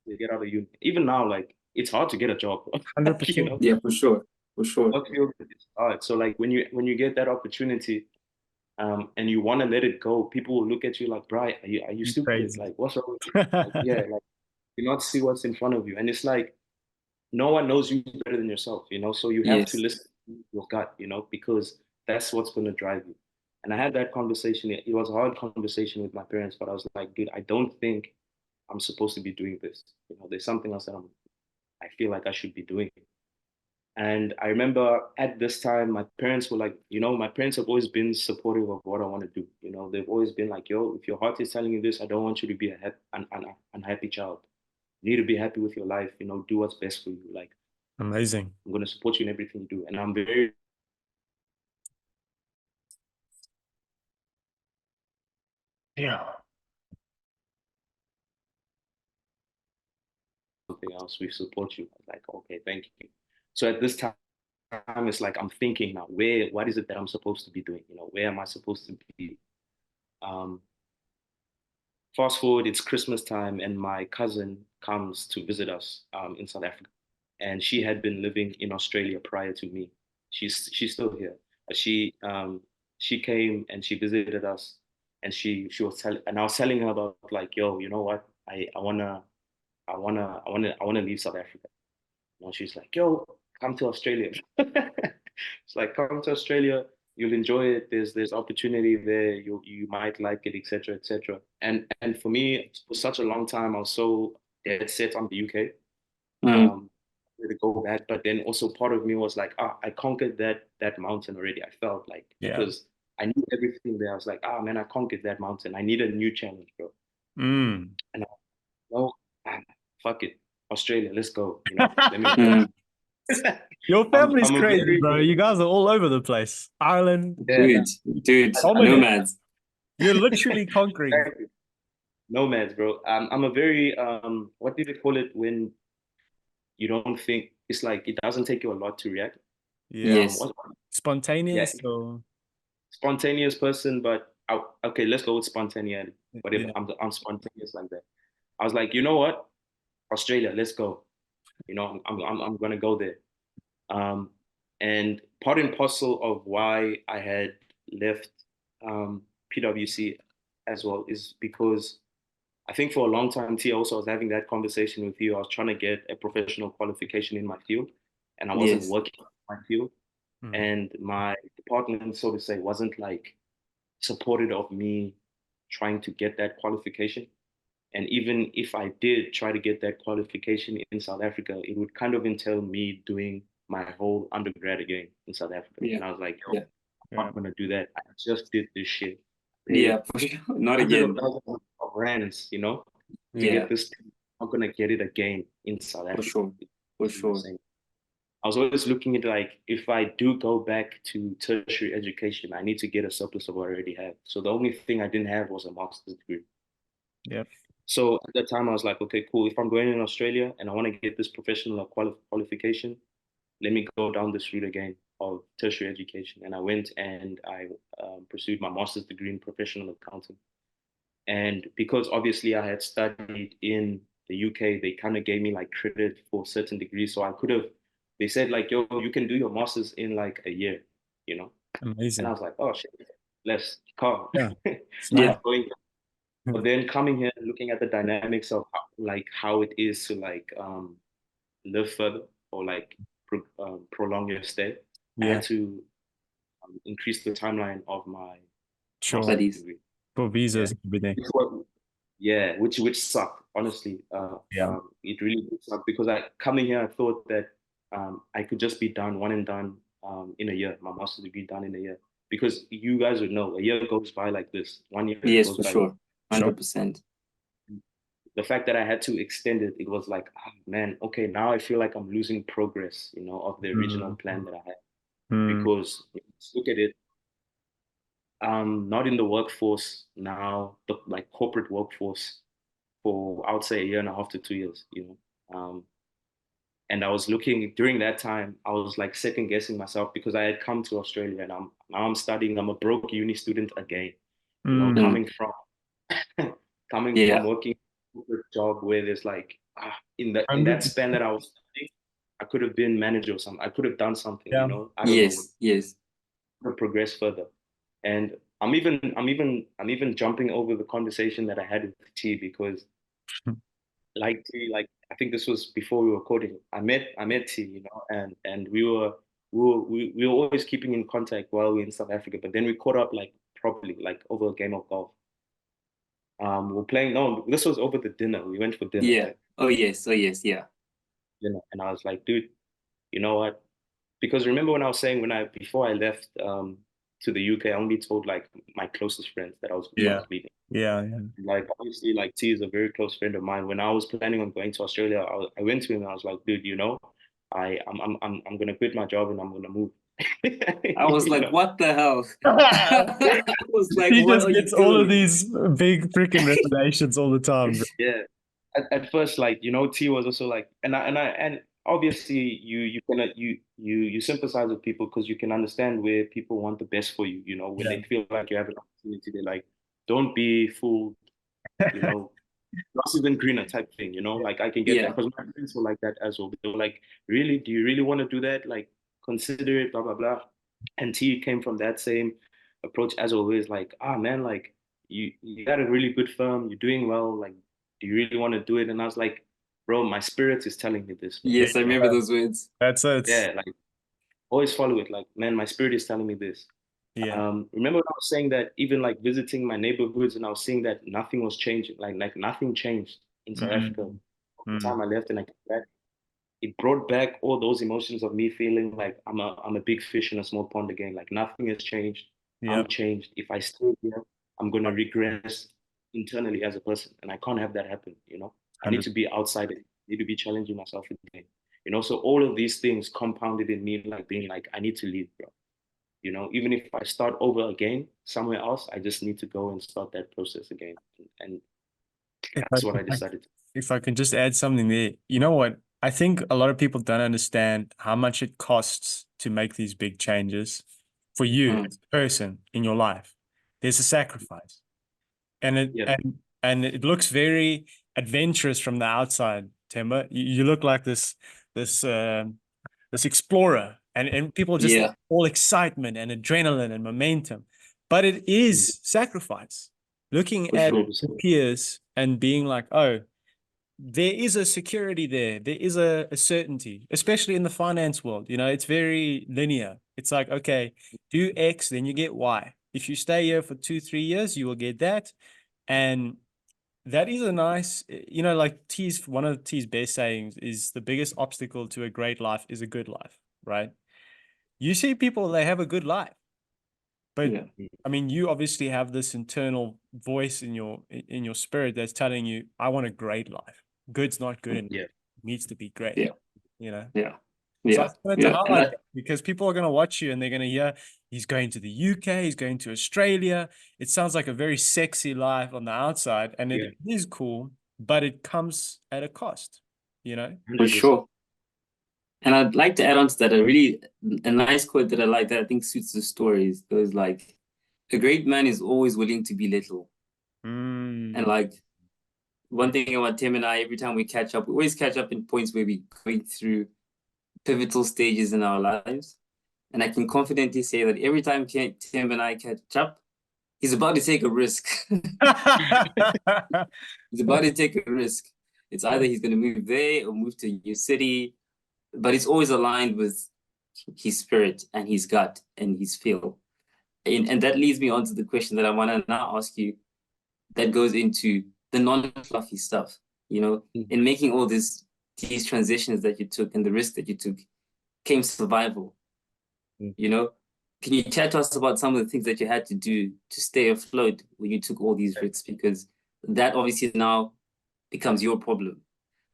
they get out of uni. Even now, like it's hard to get a job. 100%. Yeah, for sure. For sure. It's hard. So like when you get that opportunity, and you want to let it go, people will look at you like, Brian, are you stupid? Crazy. Like what's wrong with you? Like, yeah, like you not see what's in front of you. And it's like no one knows you better than yourself, so you have to Yes. listen to your gut, because that's what's going to drive you. And I had that conversation. It was a hard conversation with my parents, but I was like, dude, I don't think I'm supposed to be doing this. There's something else that I feel like I should be doing. And I remember at this time, my parents were like, my parents have always been supportive of what I want to do. They've always been like, yo, if your heart is telling you this, I don't want you to be an unhappy child. You need to be happy with your life, do what's best for you. Like, amazing. I'm going to support you in everything you do. And I'm very, yeah. Something else, we support you. I was like, okay, thank you. So at this time, it's like I'm thinking now, what is it that I'm supposed to be doing? Where am I supposed to be? Fast forward, it's Christmas time, and my cousin comes to visit us in South Africa. And she had been living in Australia prior to me. She's still here. But she came and she visited us, and she was telling, and I was telling her about, like, yo, you know what? I wanna leave South Africa. She's like, yo, come to Australia. It's like, come to Australia, you'll enjoy it. There's opportunity there. You might like it, etc., etc. And for me, for such a long time, I was so dead set on the UK. To go back, but then also part of me was like, I conquered that mountain already. I felt like, because I knew everything there. I was like, man, I conquered that mountain. I need a new challenge, bro. And fuck it, Australia, let's go. Let me. Your family's crazy, bro. You guys are all over the place. Ireland, dude, nomads. You're literally conquering. Nomads, bro. I'm a very what do they call it when you don't think? It's like it doesn't take you a lot to react. Yes. Spontaneous. Yeah. Or... Spontaneous person, but okay, let's go with spontaneity. But if I'm spontaneous like that, I was like, you know what, Australia, let's go. I'm gonna go there. And part and parcel of why I had left PwC as well is because I think for a long time, T, also I was having that conversation with you. I was trying to get a professional qualification in my field, and I wasn't working in my field. And my department, so to say, wasn't like supportive of me trying to get that qualification. And even if I did try to get that qualification in South Africa, it would kind of entail me doing my whole undergrad again in South Africa. And I was like, I'm not going to do that. I just did this shit. For sure. Not again. Of rands, to get this. I'm going to get it again in South Africa. For sure. I was always looking at, like, if I do go back to tertiary education, I need to get a surplus of what I already have. So the only thing I didn't have was a master's degree. So at that time, I was like, okay, cool. If I'm going in Australia and I want to get this professional qualification, let me go down this route again of tertiary education. And I went and I pursued my master's degree in professional accounting. And because obviously I had studied in the UK, they kind of gave me like credit for certain degrees. So I could have, they said like, yo, you can do your master's in like a year, Amazing. And I was like, oh shit, let's come. But then coming here and looking at the dynamics of how it is to live further or prolong your stay, I had to increase the timeline of my studies for visas and everything. Which sucked, honestly. It really did suck because coming here, I thought that I could just be done, one and done in a year, my master's degree done in a year. Because you guys would know, a year goes by like this. 1 year goes for by. Sure. 100%. The fact that I had to extend it, it was like, man, okay, now I feel like I'm losing progress, of the original plan that I had. Because look at it, not in the workforce now, the corporate workforce for I would say a year and a half to 2 years, and I was looking during that time, I was like second guessing myself because I had come to Australia and I'm studying, I'm a broke uni student again, coming from working a job where there's like in that span that I was studying, I could have been manager or something. I could have done something, I don't know. To progress further. And I'm even jumping over the conversation that I had with T because like I think this was before we were recording. I met T, and we were always keeping in contact while we were in South Africa. But then we caught up like properly, like over a game of golf. We're playing. No, this was over the dinner. We went for dinner. Yeah. Right? Oh yes. Oh yes. Yeah. Dinner, and I was like, dude, you know what? Because remember when I was saying before I left to the UK, I only told like my closest friends that I was leaving. Yeah. Like obviously, like T is a very close friend of mine. When I was planning on going to Australia, I went to him and I was like, dude, you know, I'm gonna quit my job and I'm gonna move. I was like, know? what the hell? I was like, He what just are you gets all of doing? these big freaking revelations all the time, bro. Yeah. At first, like, you know, T was also like, and obviously you sympathize with people because you can understand where people want the best for you, you know, when Yeah. they feel like you have an opportunity, they're like, don't be fooled, you know, grass isn't greener type thing, you know, like I can get that Yeah. because my friends were like that as well. They were like, really, do you really want to do that? Like, consider it, blah blah blah. And T came from that same approach as always, like, ah man, like you got a really good firm, you're doing well, like, do you really want to do it? And I was like, bro, my spirit is telling me this, bro. Yes, I remember those words. That's it. Yeah, like always follow it. Like, man, my spirit is telling me this. Yeah. Remember when I was saying that even like visiting my neighborhoods and I was seeing that nothing was changing, like nothing changed in South Africa. Mm. The time I left and I came back, it brought back all those emotions of me feeling like I'm a big fish in a small pond again. Like nothing has changed. Yeah. I'm changed. If I stay here, I'm gonna regress internally as a person, and I can't have that happen. You know, I need to be outside it. I need to be challenging myself again. You know, so all of these things compounded in me, like being like, I need to leave, bro. You know, even if I start over again somewhere else, I just need to go and start that process again. And that's what I decided to. If I can just add something there, you know what? I think a lot of people don't understand how much it costs to make these big changes for you as a person in your life. There's a sacrifice. And it looks very adventurous from the outside, Themba. You look like this explorer, and people just all excitement and adrenaline and momentum, but it is sacrifice. Looking at your peers and being like, oh, there is a security there. There is a certainty, especially in the finance world. You know, it's very linear. It's like, okay, do X, then you get Y. If you stay here for 2-3 years, you will get that. And that is a nice, you know, like one of T's best sayings is the biggest obstacle to a great life is a good life, right? You see people, they have a good life. But I mean, you obviously have this internal voice in your spirit that's telling you, I want a great life. Good's not good enough. It needs to be great. You know? So I wanted to highlight that because people are going to watch you and they're going to hear he's going to the UK, he's going to Australia. It sounds like a very sexy life on the outside, and it is cool, but it comes at a cost, you know? For sure. And I'd like to add on to that a nice quote that I like that I think suits the stories. Goes like, a great man is always willing to be little. And like one thing about Tim and I, every time we catch up, we always catch up in points where we're going through pivotal stages in our lives. And I can confidently say that every time Tim and I catch up, he's about to take a risk. He's about to take a risk. It's either he's going to move there or move to a new city, but it's always aligned with his spirit and his gut and his feel. And that leads me on to the question that I want to now ask you that goes into the non-fluffy stuff, you know, in making all these transitions that you took and the risk that you took came survival, you know? Can you chat to us about some of the things that you had to do to stay afloat when you took all these risks? Because that obviously now becomes your problem,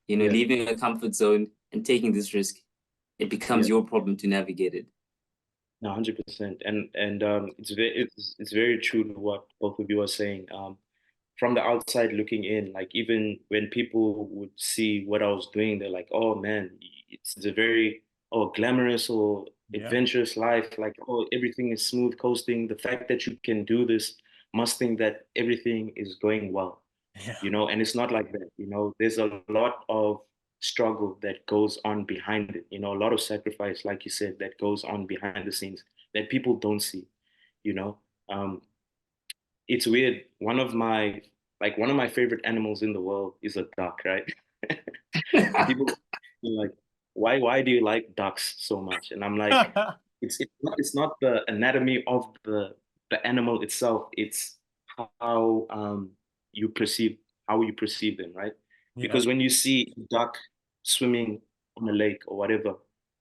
you know, leaving a comfort zone and taking this risk, it becomes your problem to navigate it. No, 100%. And it's very true to what both of you are saying. From the outside looking in, like even when people would see what I was doing, they're like, oh man, it's a very glamorous or adventurous life. Like, oh, everything is smooth coasting. The fact that you can do this must think that everything is going well. You know, and it's not like that. You know, there's a lot of struggle that goes on behind it. You know, a lot of sacrifice, like you said, that goes on behind the scenes that people don't see. You know, it's weird. One of my favorite animals in the world is a duck, right? And people are like, why do you like ducks so much? And I'm like, it's not the anatomy of the the animal itself. It's how you perceive them, right? Because when you see a duck swimming on a lake or whatever,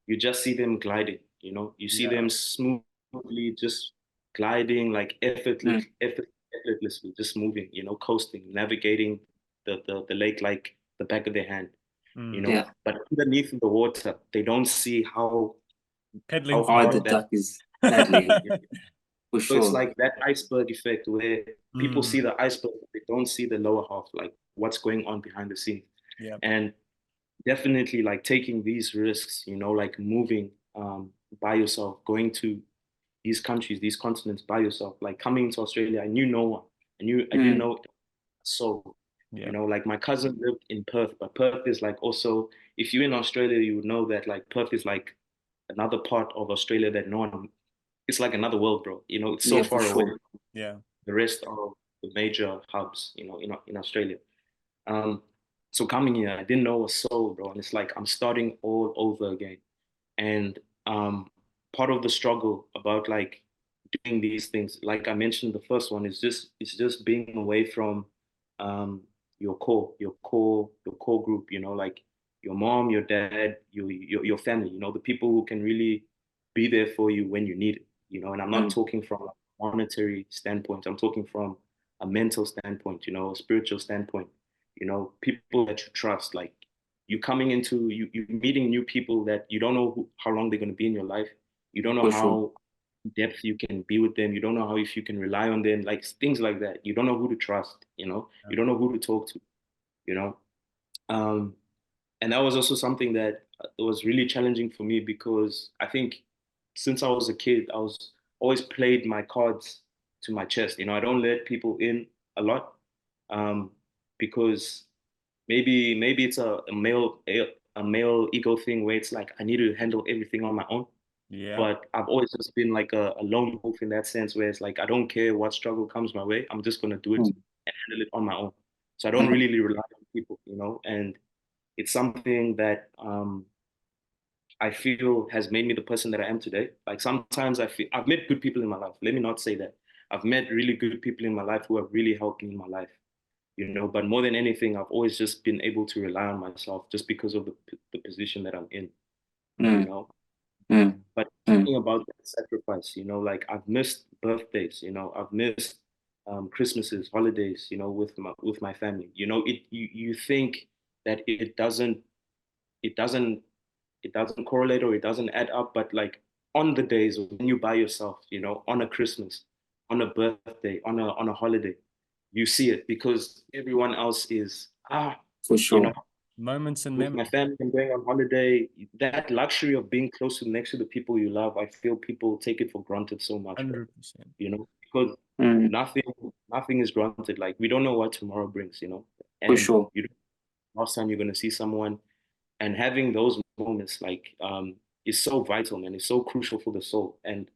you just see them gliding, you know, you see them smoothly just gliding, like effortlessly, just moving, you know, coasting, navigating the lake like the back of their hand, you know. But underneath the water, they don't see how hard the duck is paddling. For so sure. it's like that iceberg effect where people see the iceberg, they don't see the lower half, like what's going on behind the scenes. And definitely like taking these risks, you know, like moving by yourself, going to these countries, these continents by yourself, like coming to Australia, I knew no one. I didn't know a soul. You know, like my cousin lived in Perth, but Perth is like also, if you're in Australia, you would know that like Perth is like another part of Australia that no one, it's like another world, bro. You know, it's so far away from the rest of the major hubs, you know, in Australia. So coming here, I didn't know a soul, bro. And it's like I'm starting all over again. And part of the struggle about like doing these things, like I mentioned, the first one is just being away from your core group, you know, like your mom, your dad, your family, you know, the people who can really be there for you when you need it, you know. And I'm not talking from a monetary standpoint. I'm talking from a mental standpoint, you know, a spiritual standpoint, you know, people that you trust, like you coming into you meeting new people that you don't know how long they're going to be in your life. You don't know how depth you can be with them. You don't know how if you can rely on them, like things like that. You don't know who to trust, you know. You don't know who to talk to, you know. And that was also something that was really challenging for me because I think since I was a kid, I was always played my cards to my chest. You know, I don't let people in a lot because maybe it's a male ego thing where it's like I need to handle everything on my own. But I've always just been like a lone wolf in that sense, where it's like I don't care what struggle comes my way, I'm just gonna do it and handle it on my own. So I don't really rely on people, you know, and it's something that I feel has made me the person that I am today. Like sometimes I feel I've met good people in my life. Let me not say that. I've met really good people in my life who have really helped me in my life, you know. But more than anything, I've always just been able to rely on myself just because of the position that I'm in, you know. But talking about that sacrifice, you know, like I've missed birthdays, you know, I've missed Christmases, holidays, you know, with my family. You know, you think that it doesn't it doesn't correlate or it doesn't add up, but like on the days when you by yourself, you know, on a Christmas, on a birthday, on a holiday, you see it because everyone else is for sure. You know, moments and with my family and going on holiday, that luxury of being close to next to the people you love, I feel people take it for granted so much. 100%. You know, because nothing is granted. Like we don't know what tomorrow brings, you know. And for sure. you don't know last time you're gonna see someone, and having those moments like is so vital, man. It's so crucial for the soul. And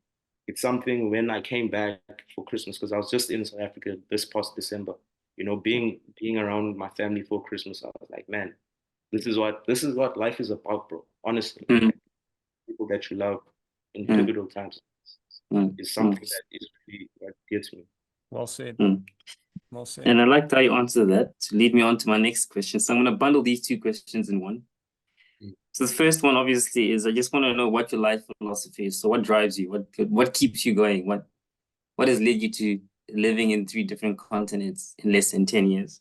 it's something when I came back for Christmas, because I was just in South Africa this past December, you know, being around my family for Christmas, I was like, man, this is what life is about, bro. Honestly, people that you love in pivotal times is something that is really what gets me. Well said. Well said. And I liked how you answered that to lead me on to my next question. So I'm going to bundle these two questions in one. So the first one obviously is I just want to know what your life philosophy is. So what drives you? What keeps you going? What has led you to living in 3 different continents in less than 10 years?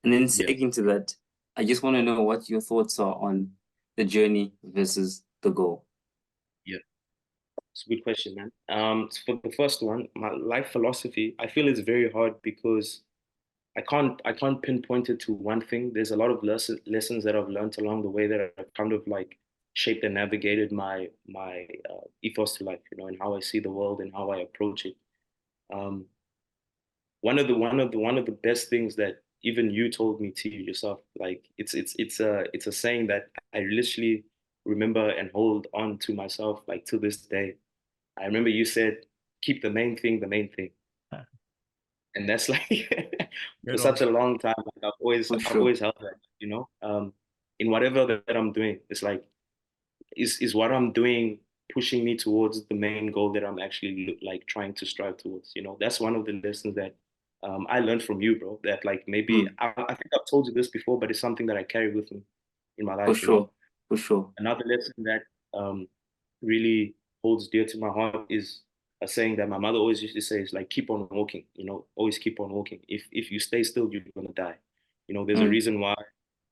And then second to that, I just want to know what your thoughts are on the journey versus the goal. Yeah, it's a good question, man. For the first one, my life philosophy, I feel it's very hard because I can't pinpoint it to one thing. There's a lot of lessons that I've learned along the way that have kind of like shaped and navigated my ethos to life, you know, and how I see the world and how I approach it. Um, one of the best things that even you told me to yourself, like it's a saying that I literally remember and hold on to myself like to this day. I remember you said, keep the main thing the main thing. And that's like for such a long time, like I've always held that, you know. In whatever that I'm doing, it's like is what I'm doing pushing me towards the main goal that I'm actually like trying to strive towards. You know, that's one of the lessons that I learned from you, bro. That like maybe I think I've told you this before, but it's something that I carry with me in my life. For sure. For sure. Another lesson that really holds dear to my heart is a saying that my mother always used to say is like, keep on walking, you know, always keep on walking. If you stay still, you're gonna die. You know, there's a reason why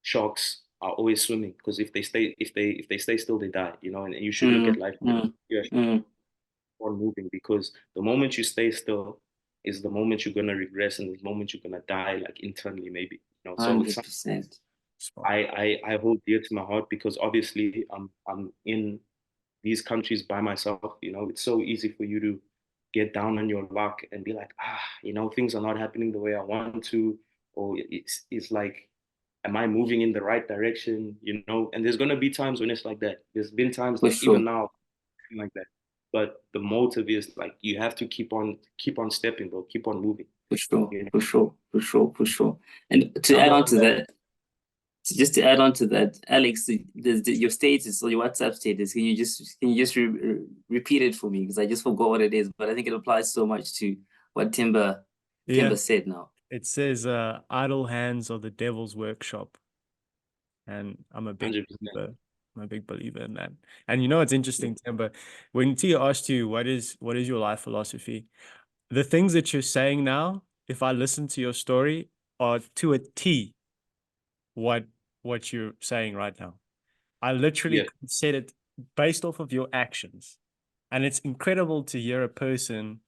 sharks are always swimming, because if they stay still, they die, you know, and you should look at life. Yeah, on moving, because the moment you stay still is the moment you're gonna regress, and the moment you're gonna die like internally, maybe. You know, so it's 100%. I hold dear to my heart, because obviously I'm in these countries by myself. You know, it's so easy for you to get down on your luck and be like, you know, things are not happening the way I want to, or it's like, am I moving in the right direction? You know, and there's gonna be times when it's like that. There's been times For like even sure. now like that. But the motive is like you have to keep on stepping, bro. Keep on moving. For sure. You know? For sure. For sure. For sure. And to add Another on to that, just to add on to that, Alex, your status or your WhatsApp status, can you just repeat it for me? Because I just forgot what it is, but I think it applies so much to what Themba said now. It says, idle hands are the devil's workshop. And I'm a big believer in that. And you know, it's interesting, Themba, when Tia asked you, what is your life philosophy? The things that you're saying now, if I listen to your story, are to a T what you're saying right now. I literally said it based off of your actions. And it's incredible to hear a person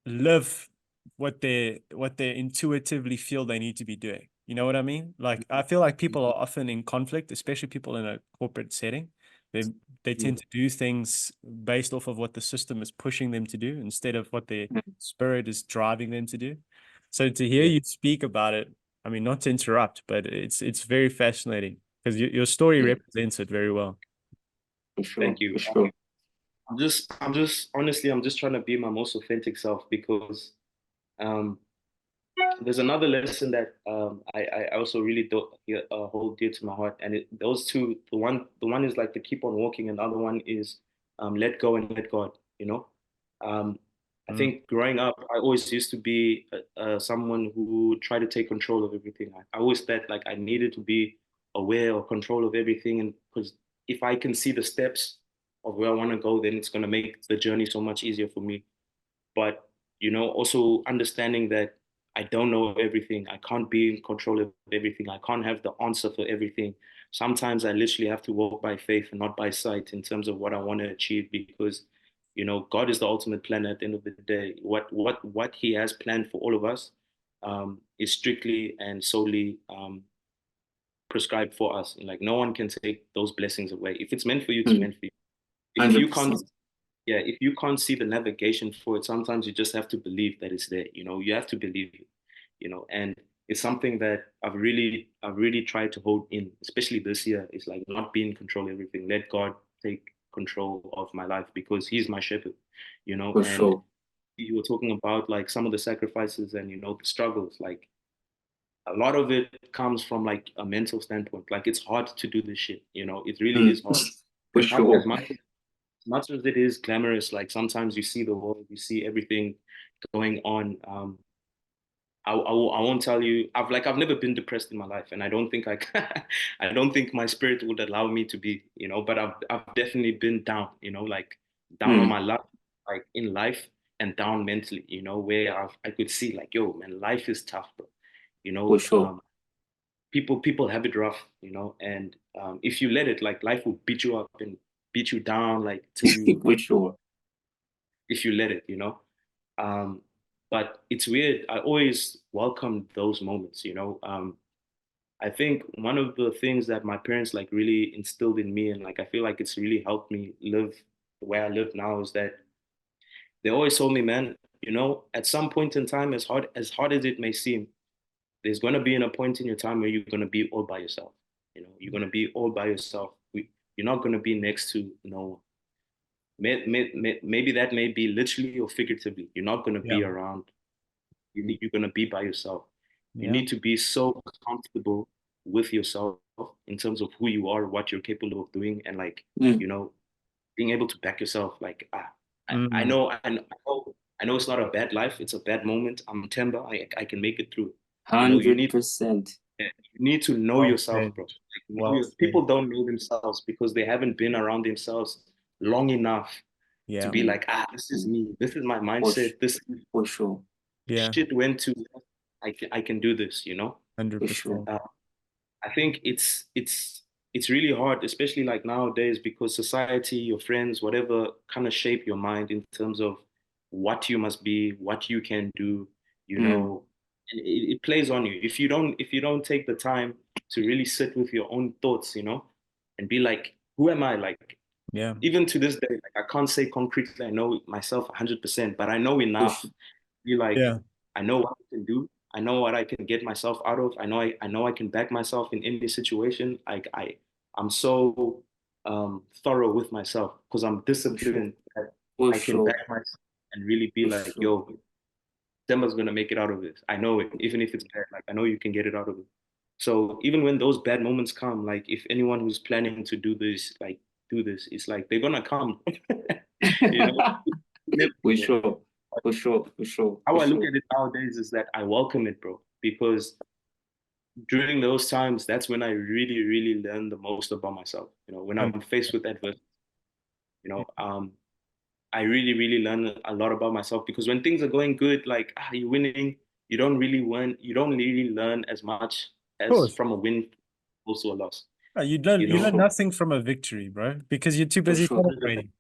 live what they intuitively feel they need to be doing. You know what I mean? Like, I feel like people are often in conflict, especially people in a corporate setting. They tend to do things based off of what the system is pushing them to do instead of what their spirit is driving them to do. So to hear you speak about it, I mean, not to interrupt, but it's very fascinating, because your story represents it very well. For sure. Thank you. For sure. I'm just honestly, I'm just trying to be my most authentic self, because there's another lesson that I also really do hold dear to my heart, and those two, the one is like to keep on walking, and the other one is let go and let God. You know, I think growing up, I always used to be someone who tried to take control of everything. I always felt like I needed to be aware or control of everything, and because if I can see the steps of where I want to go, then it's going to make the journey so much easier for me. But you know, also understanding that I don't know everything. I can't be in control of everything. I can't have the answer for everything. Sometimes I literally have to walk by faith and not by sight in terms of what I want to achieve, because you know, God is the ultimate planner at the end of the day. What He has planned for all of us is strictly and solely prescribed for us. And like no one can take those blessings away. If it's meant for you, it's meant for you. If you can't 100%. if you can't see the navigation for it, sometimes you just have to believe that it's there. You know, you have to believe it, you know, and it's something that I've really tried to hold in, especially this year. It's like not be in control of everything. Let God take control of my life, because He's my shepherd, you know. For And sure. you were talking about like some of the sacrifices and you know the struggles. Like a lot of it comes from like a mental standpoint. Like it's hard to do this shit, you know. It really is hard. For As sure. much as it is glamorous, like sometimes you see the world, you see everything going on. I won't tell you. I've never been depressed in my life, and I don't think I can, I don't think my spirit would allow me to be, you know. But I've definitely been down, you know, like down on my luck, like in life, and down mentally, you know, where I could see like, yo, man, life is tough, bro. You For know, sure. people have it rough, you know, and if you let it, like life will beat you up and beat you down, like till you, For sure. if you let it, you know. Um, but it's weird. I always welcome those moments, you know. I think one of the things that my parents like really instilled in me, and like I feel like it's really helped me live the way I live now, is that they always told me, man, you know, at some point in time, as hard as it may seem, there's gonna be a point in your time where you're gonna be all by yourself. You know, you're gonna be all by yourself. You're not gonna be next to no one. Maybe that may be literally or figuratively. You're not gonna be around. You're gonna be by yourself. You need to be so comfortable with yourself in terms of who you are, what you're capable of doing, and like, you know, being able to back yourself. Like, I know it's not a bad life. It's a bad moment. I'm Themba. I can make it through. You know, 100%. you need to know Well yourself, said. bro. Like, Well said. people don't know themselves because they haven't been around themselves long enough to be like, this is me. This is my mindset. This For sure. Yeah, shit went to, I can do this, you know? 100%. I think it's really hard, especially like nowadays, because society, your friends, whatever, kind of shape your mind in terms of what you must be, what you can do, you know. And it plays on you. If you don't take the time to really sit with your own thoughts, you know, and be like, who am I? Like, Yeah. even to this day, like I can't say concretely I know myself 100%, but I know enough. Be like, Yeah. I know what I can do. I know what I can get myself out of. I know I can back myself in any situation. I'm so thorough with myself because I'm disciplined that I can back myself and really be like, yo, Themba's gonna make it out of this. I know it, even if it's bad. Like I know you can get it out of it. So even when those bad moments come, like if anyone who's planning to do this, like do this, it's like they're gonna come. You know? For sure. For sure. For sure. How I look at it nowadays is that I welcome it, bro, because during those times, that's when I really, really learn the most about myself. You know, when I'm faced with adversity, you know, I really, really learn a lot about myself because when things are going good, like you're winning, you don't really learn as much as from a win, also a loss. You You learn know, nothing from a victory, bro, because you're too busy celebrating.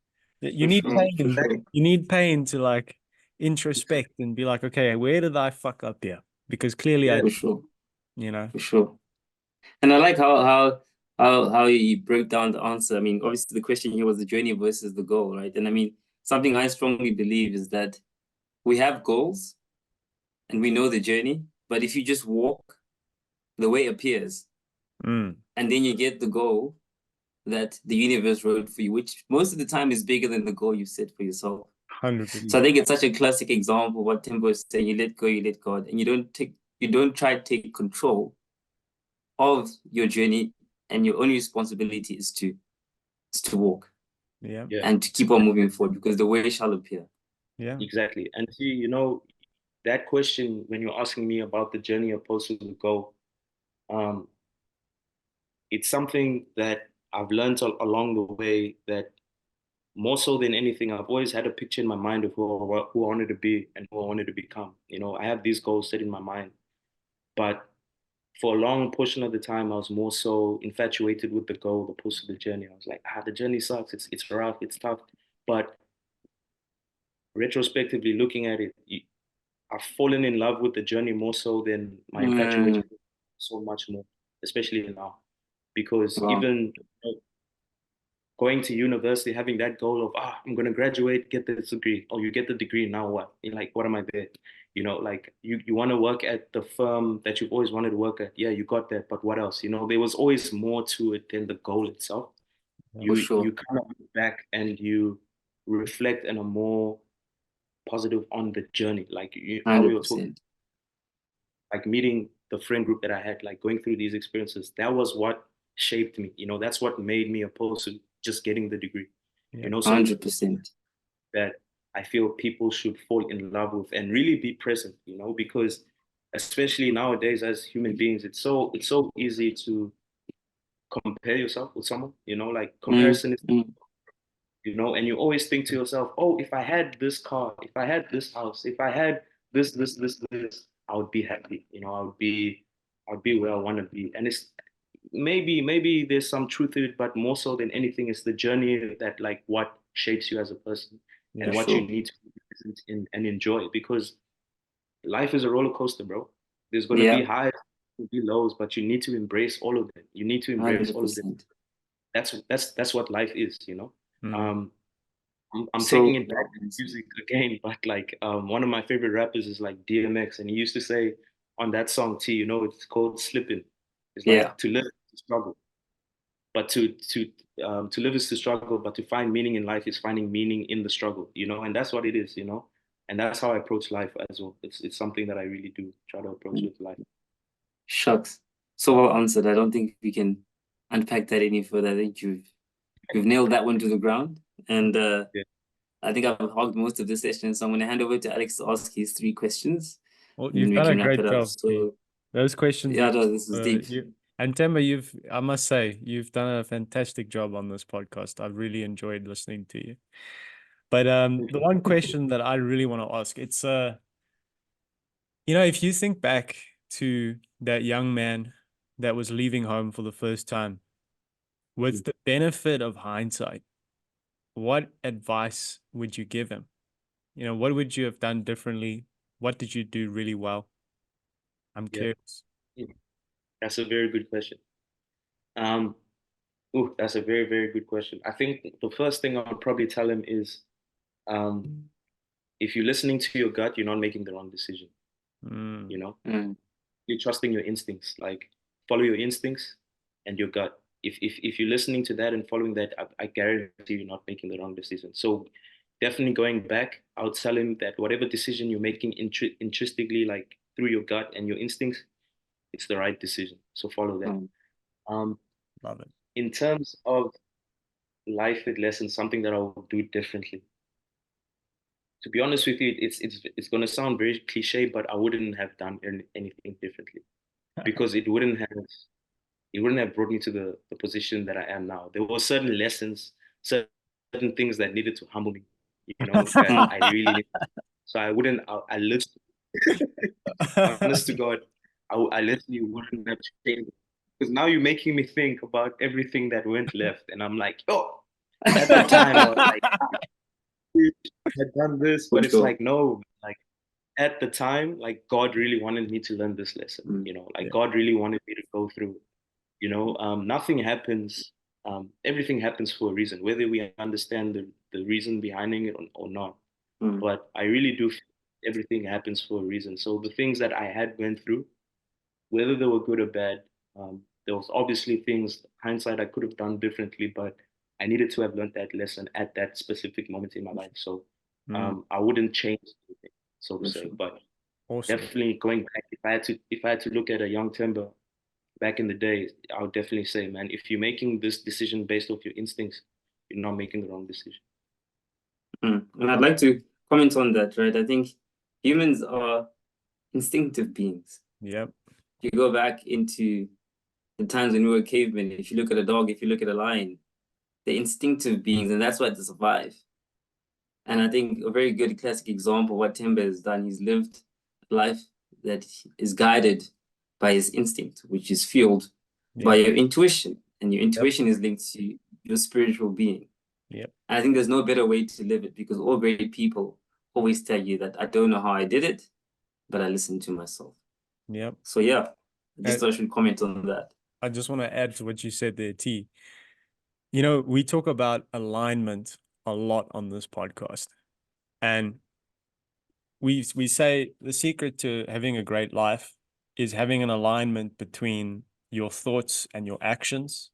You need sure. pain. You need pain to like introspect and be like, okay, where did I fuck up here? Because clearly I, you know. For sure. And I like how you break down the answer. I mean, obviously the question here was the journey versus the goal, right? And I mean, something I strongly believe is that we have goals and we know the journey, but if you just walk, the way appears. And then you get the goal that the universe wrote for you, which most of the time is bigger than the goal you set for yourself. 100%. So I think it's such a classic example of what Themba is saying. You let go, you let God, and you don't try to take control of your journey, and your only responsibility is to walk. And to keep on moving forward because the way shall appear. Yeah, exactly. And see, you know, that question when you're asking me about the journey opposed to the goal, it's something that I've learned along the way that more so than anything, I've always had a picture in my mind of who I wanted to be and who I wanted to become. You know, I have these goals set in my mind, but for a long portion of the time, I was more so infatuated with the goal opposed to the journey. I was like, the journey sucks. It's rough. It's tough. But retrospectively looking at it, I've fallen in love with the journey more so than my infatuation, so much more, especially now, because even going to university, having that goal of, I'm going to graduate, get this degree. Oh, you get the degree, now what? You're like, what am I there? You know, like you want to work at the firm that you've always wanted to work at. Yeah, you got that, but what else? You know, there was always more to it than the goal itself. You kind of look back and you reflect in a more positive on the journey. Like how we were talking, like meeting the friend group that I had, like going through these experiences, that was what shaped me. You know, that's what made me opposed to just getting the degree. You know, so 100%. That I feel people should fall in love with and really be present, you know, because especially nowadays as human beings, it's so easy to compare yourself with someone, you know, like comparison is, you know, and you always think to yourself, oh, if I had this car, if I had this house, if I had this, I would be happy, you know, I would be where I want to be. And it's maybe there's some truth to it, but more so than anything, it's the journey that like what shapes you as a person and what you need to be present in and enjoy, because life is a roller coaster, bro. There's going to be highs, there'll be lows, but you need to embrace all of them. You need to embrace 100%. all of them. That's what life is, you know. I'm taking it back to music again, but like one of my favorite rappers is like DMX, and he used to say on that song T, you know, it's called Slipping. It's like to live is to struggle, but to live is to struggle, but to find meaning in life is finding meaning in the struggle, you know, and that's what it is, you know, and that's how I approach life as well. It's something that I really do try to approach with life. Shucks, so well answered. I don't think we can unpack that any further. I think you've nailed that one to the ground. And Yeah. I think I've hogged most of the session, so I'm going to hand over to Alex to ask his 3 questions. Well, And you've then we done a can wrap great it up. job. So, those questions, yeah, no, this is deep. and Themba, I must say, you've done a fantastic job on this podcast. I've really enjoyed listening to you. But the one question that I really want to ask, it's if you think back to that young man that was leaving home for the first time, with the benefit of hindsight, what advice would you give him? What would you have done differently? What did you do really well? I'm curious. That's a very good question. That's a very, very good question. I think the first thing I would probably tell him is, if you're listening to your gut, you're not making the wrong decision. You know, you're trusting your instincts. Like, follow your instincts and your gut. If you're listening to that and following that, I guarantee you're not making the wrong decision. So definitely going back, I would tell him that whatever decision you're making intrinsically, like through your gut and your instincts, it's the right decision. So follow that. Love it. In terms of life with lessons, something that I will do differently. To be honest with you, it's going to sound very cliche, but I wouldn't have done anything differently because it wouldn't have brought me to the position that I am now. There were certain lessons, certain things that needed to humble me, that I really need. So I wouldn't, I literally, honest to God, I literally wouldn't have changed. Because now you're making me think about everything that went left. And I'm like, oh, at the time I was like, I had done this, but it's like, no, like at the time, like God really wanted me to learn this lesson, like God really wanted me to go through, nothing happens, everything happens for a reason, whether we understand the reason behind it or not. But I really do feel everything happens for a reason. So the things that I had went through, whether they were good or bad, there was obviously things, hindsight, I could have done differently, but I needed to have learned that lesson at that specific moment in my life. So I wouldn't change anything, so to say. But definitely going back, if I had to look at a young Themba back in the day, I would definitely say, man, if you're making this decision based off your instincts, you're not making the wrong decision. And I'd like to comment on that, right? I think humans are instinctive beings. Yep. You go back into the times when we were cavemen, if you look at a dog, if you look at a lion, they're instinctive beings, and that's why they survive. And I think a very good classic example of what Themba has done, he's lived a life that is guided by his instinct, which is fueled by your intuition. And your intuition is linked to your spiritual being. Yep. And I think there's no better way to live it, because all great people always tell you that I don't know how I did it, but I listened to myself. Yep. So yeah, I should comment on that. I just want to add to what you said there, T. We talk about alignment a lot on this podcast. And we say the secret to having a great life is having an alignment between your thoughts and your actions.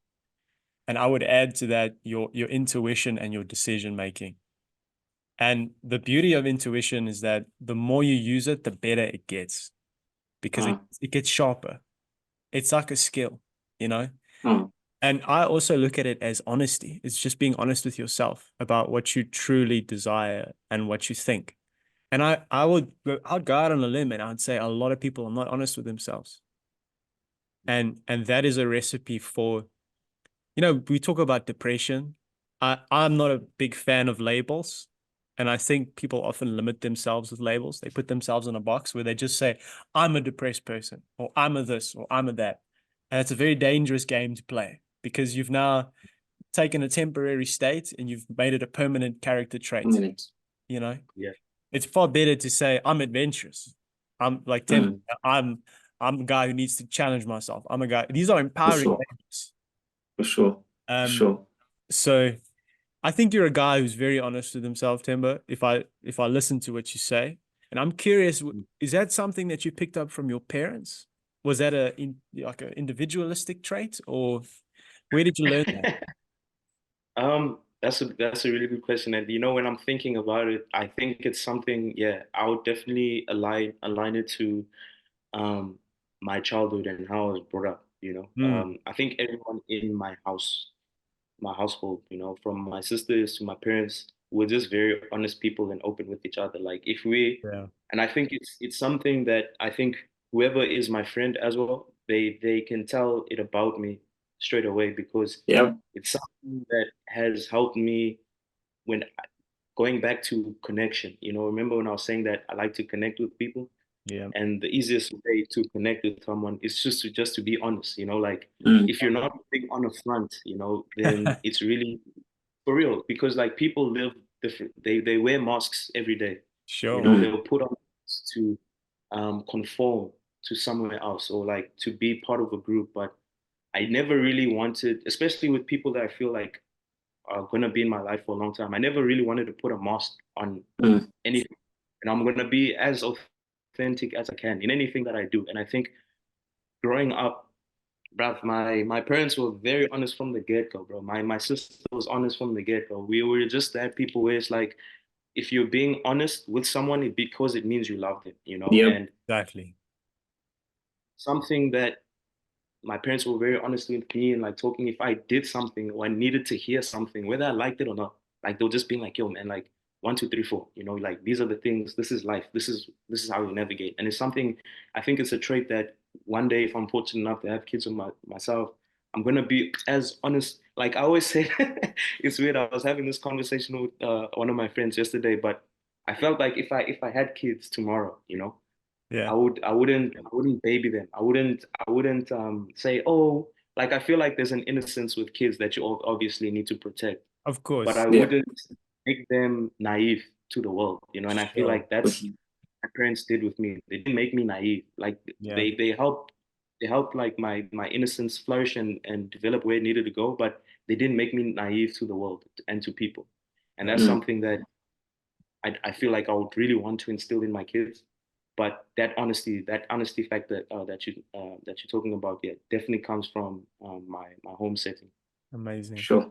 And I would add to that your intuition and your decision making. And the beauty of intuition is that the more you use it, the better it gets, because it gets sharper. It's like a skill, And I also look at it as honesty. It's just being honest with yourself about what you truly desire and what you think. And I'd go out on a limb and I'd say a lot of people are not honest with themselves. And that is a recipe for, we talk about depression. I'm not a big fan of labels. And I think people often limit themselves with labels. They put themselves in a box where they just say, I'm a depressed person, or I'm a this, or I'm a that. And it's a very dangerous game to play, because you've now taken a temporary state and you've made it a permanent character trait. Yeah. It's far better to say, I'm adventurous. I'm like Tim. I'm a guy who needs to challenge myself. I'm a guy. These are empowering labels. For sure. So I think you're a guy who's very honest with himself, Themba, if I listen to what you say. And I'm curious, is that something that you picked up from your parents? Was that like an individualistic trait, or where did you learn that? That's a really good question. And when I'm thinking about it, I think it's something, I would definitely align it to my childhood and how I was brought up, I think everyone in my house my household, you know, from my sisters to my parents. We're just very honest people and open with each other. Like if we, Yeah. and I think it's something that I think whoever is my friend as well, they can tell it about me straight away, because Yeah. it's something that has helped me when going back to connection. You know, remember when I was saying that I like to connect with people? Yeah. And the easiest way to connect with someone is just to be honest, you know, like Mm. if you're not being on a front, you know, then it's really for real, because like people live different. They wear masks every day, you Sure. know, Mm. they'll put on to conform to somewhere else, or like to be part of a group. But I never really wanted, especially with people that I feel like are gonna be in my life for a long time, I never really wanted to put a mask on Mm. anything. And I'm gonna be as authentic as I can in anything that I do. And I think growing up, bruv, my parents were very honest from the get-go, bro. My sister was honest from the get-go. We were just that people where it's like if you're being honest with someone, because it means you love them, you know. Yep. And Exactly. something that my parents were very honest with me, and like talking if I did something or I needed to hear something, whether I liked it or not. Like they'll just be like, yo, man, like 1, 2, 3, 4, you know, like these are the things, this is life, this is how you navigate. And it's something, I think it's a trait that one day, if I'm fortunate enough to have kids of myself, I'm gonna be as honest. Like I always say, it's weird. I was having this conversation with one of my friends yesterday, but I felt like if I had kids tomorrow, you know, Yeah. I wouldn't baby them. I wouldn't say, oh, like I feel like there's an innocence with kids that you obviously need to protect, Of but course. I Yeah. wouldn't make them naive to the world, you know. And I feel Sure. like that's Okay. my parents did with me. They didn't make me naive. Like Yeah. they helped like my innocence flourish and develop where it needed to go, but they didn't make me naive to the world and to people. And that's Amazing. Mm. something that I feel like I would really want to instill in my kids. But that honesty factor that you're talking about, yeah, definitely comes from my home setting. Amazing. Sure.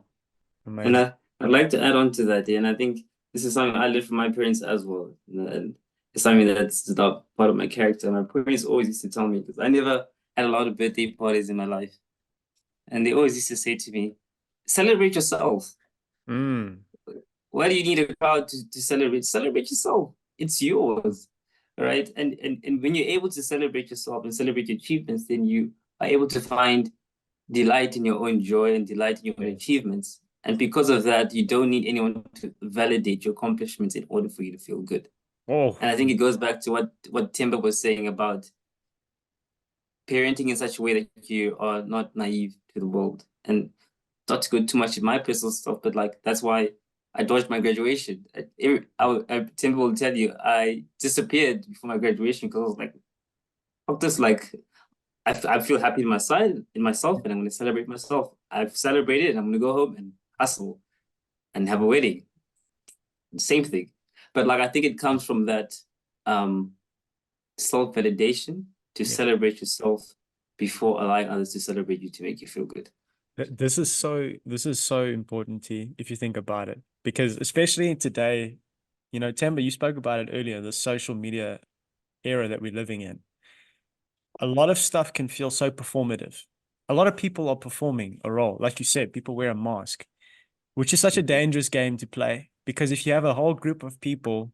And Amazing. I'd like to add on to that, yeah, and I think this is something I learned from my parents as well. And it's something that's not part of my character. My parents always used to tell me, because I never had a lot of birthday parties in my life. And they always used to say to me, celebrate yourself. Mm. Why do you need a crowd to celebrate? Celebrate yourself. It's yours. All right. And when you're able to celebrate yourself and celebrate your achievements, then you are able to find delight in your own joy and delight in your own achievements. And because of that, you don't need anyone to validate your accomplishments in order for you to feel good. Oh, And I think it goes back to what Themba was saying about parenting in such a way that you are not naive to the world. And not to go too much in my personal stuff, but like that's why I dodged my graduation. Themba will tell you I disappeared before my graduation because I was like, fuck this, like I feel happy in myself, and I'm going to celebrate myself. I've celebrated, and I'm going to go home and hustle and have a wedding. Same thing, but like I think it comes from that um, self validation to yeah. celebrate yourself before allowing others to celebrate you to make you feel good. This is so important, T, if you think about it, because especially today, you know, Themba, you spoke about it earlier, the social media era that we're living in. A lot of stuff can feel so performative. A lot of people are performing a role. Like you said, people wear a mask, which is such a dangerous game to play, because if you have a whole group of people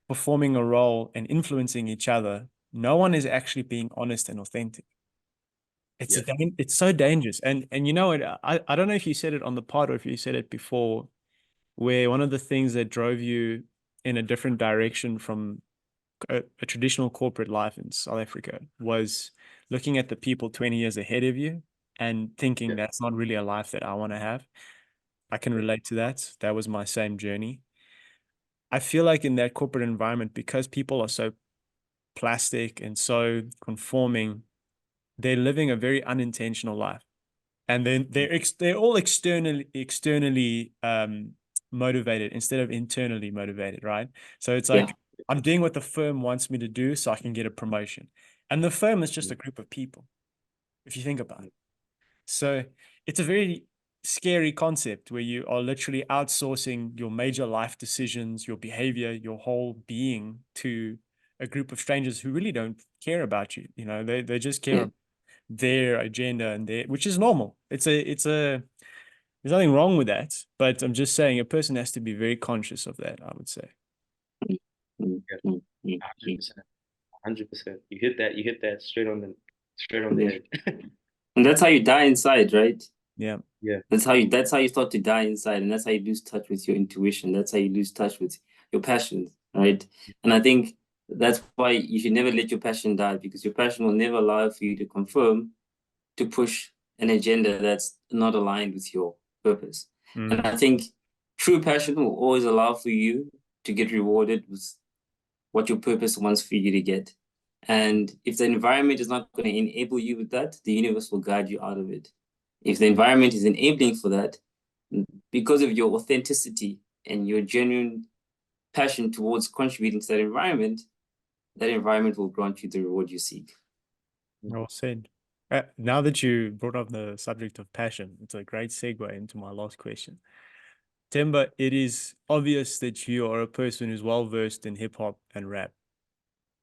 performing a role and influencing each other, no one is actually being honest and authentic. Yeah, It's so dangerous. And you know it, I don't know if you said it on the pod or if you said it before, where one of the things that drove you in a different direction from a traditional corporate life in South Africa was looking at the people 20 years ahead of you and thinking yeah, that's not really a life that I want to have. I can yeah, relate to that. That was my same journey. I feel like in that corporate environment, because people are so plastic and so conforming, they're living a very unintentional life. And then they're all externally motivated instead of internally motivated, right? So it's Yeah. like I'm doing what the firm wants me to do so I can get a promotion. And the firm is just mm, a group of people, if you think about it. So it's a very scary concept where you are literally outsourcing your major life decisions, your behavior, your whole being to a group of strangers who really don't care about you. You know, they just care Yeah. about their agenda and their, which is normal. It's a there's nothing wrong with that, but I'm just saying a person has to be very conscious of that, I would say. Yeah. 100%. 100%. You hit that straight on the head. And that's how you die inside, right? Yeah. Yeah. That's how you start to die inside, and that's how you lose touch with your intuition. That's how you lose touch with your passions, right? And I think that's why you should never let your passion die, because your passion will never allow for you to confirm, to push an agenda that's not aligned with your purpose. And I think true passion will always allow for you to get rewarded with what your purpose wants for you to get. And if the environment is not going to enable you with that, the universe will guide you out of it. If the environment is enabling for that, because of your authenticity and your genuine passion towards contributing to that environment will grant you the reward you seek. Well said. Now that you brought up the subject of passion, it's a great segue into my last question. Themba, it is obvious that you are a person who's well versed in hip hop and rap.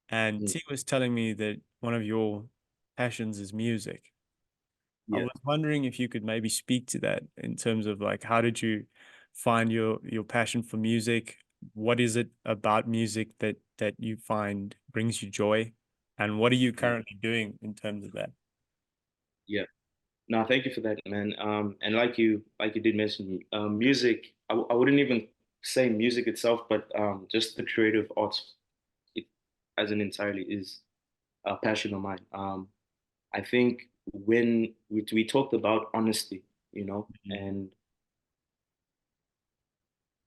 And T was telling me that one of your passions is music. I was wondering if you could maybe speak to that in terms of like, how did you find your passion for music? What is it about music that you find brings you joy? And what are you currently doing in terms of that? Yeah. No, thank you for that, man. And like you did mention, music. I wouldn't even say music itself, but just the creative arts, it, as an entirely, is a passion of mine. I think when we talked about honesty, you know, and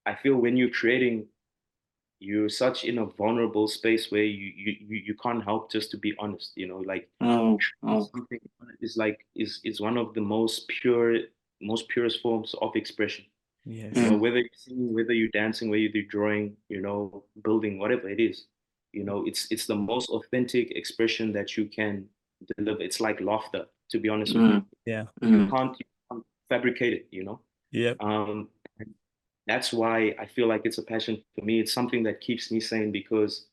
I feel when you're creating, you're such in a vulnerable space where you can't help just to be honest, you know, like something is like is one of the most purest forms of expression. Yes. You know, whether you're singing, whether you're dancing, whether you're drawing, you know, building, whatever it is, you know, it's the most authentic expression that you can deliver. It's like laughter, to be honest with you. Yeah. You can't fabricate it, you know. Yep. And that's why I feel like it's a passion for me. It's something that keeps me sane because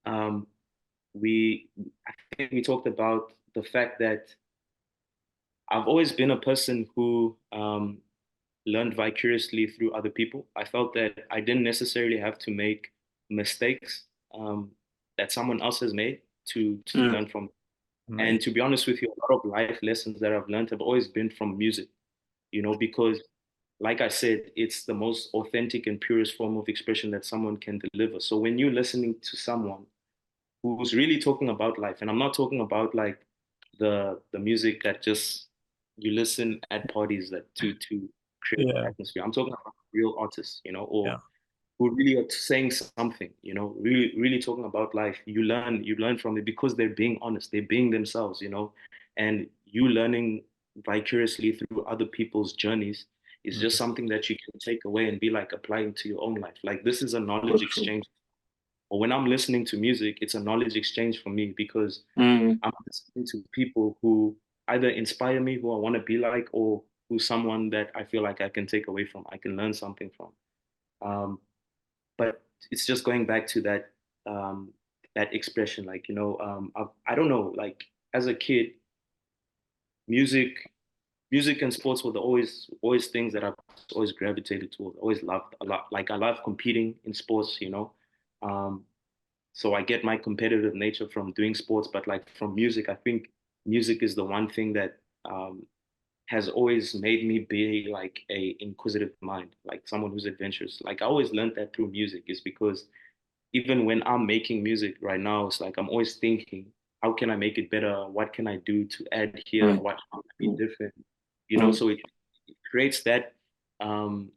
um, I think we talked about the fact that I've always been a person who learned vicariously through other people. I felt that I didn't necessarily have to make mistakes that someone else has made to learn from. And to be honest with you, a lot of life lessons that I've learned have always been from music, you know, because like I said, it's the most authentic and purest form of expression that someone can deliver. So when you're listening to someone who's really talking about life, and I'm not talking about like the music that just you listen at parties that to create the atmosphere. I'm talking about real artists, you know, or who really are saying something, you know, really talking about life. You learn from it because they're being honest, they're being themselves, you know, and you learning vicariously through other people's journeys is just something that you can take away and be like applying to your own life. Like this is a knowledge exchange. Or when I'm listening to music, it's a knowledge exchange for me because I'm listening to people who either inspire me, who I want to be like, or who's someone that I feel like I can take away from, I can learn something from. But it's just going back to that expression, like, you know, I don't know, like as a kid, music music and sports were the always things that I've always gravitated towards, always loved a lot. Like I love competing in sports, you know. Um, so I get my competitive nature from doing sports, but like from music, I think music is the one thing that has always made me be like a inquisitive mind, like someone who's adventurous. Like I always learned that through music is because even when I'm making music right now, it's like I'm always thinking, how can I make it better? What can I do to add here? What can be different? You know, so it creates that um,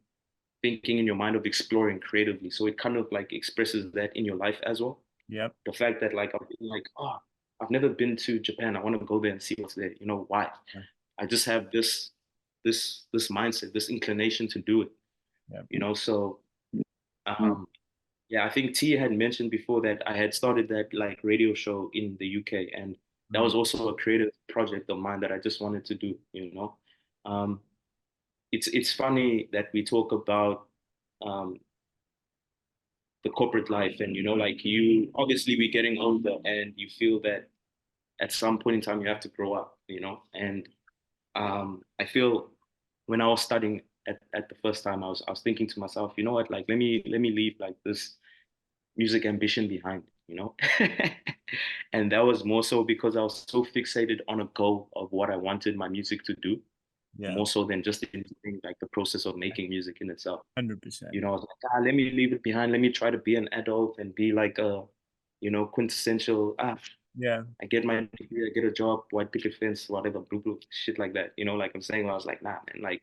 thinking in your mind of exploring creatively. So it kind of like expresses that in your life as well. Yep. The fact that like I'm like, oh, I've never been to Japan. I want to go there and see what's there. You know why? I just have this mindset, this inclination to do it. Yep. You know, so yeah, I think T had mentioned before that I had started that like radio show in the UK, and that was also a creative project of mine that I just wanted to do. You know, um, it's funny that we talk about um, the corporate life, and you know, like you obviously we're getting older, and you feel that at some point in time you have to grow up. You know, and I feel when I was studying at the first time, I was thinking to myself, you know what, like let me leave like this music ambition behind, you know. And that was more so because I was so fixated on a goal of what I wanted my music to do, more so than just enjoying like the process of making music in itself. 100%. You know, I was like, let me leave it behind. Let me try to be an adult and be like a, you know, quintessential, yeah, I get my degree, I get a job, white picket fence, whatever, blue, blue, shit like that. You know, like I'm saying, I was like, nah, man, like,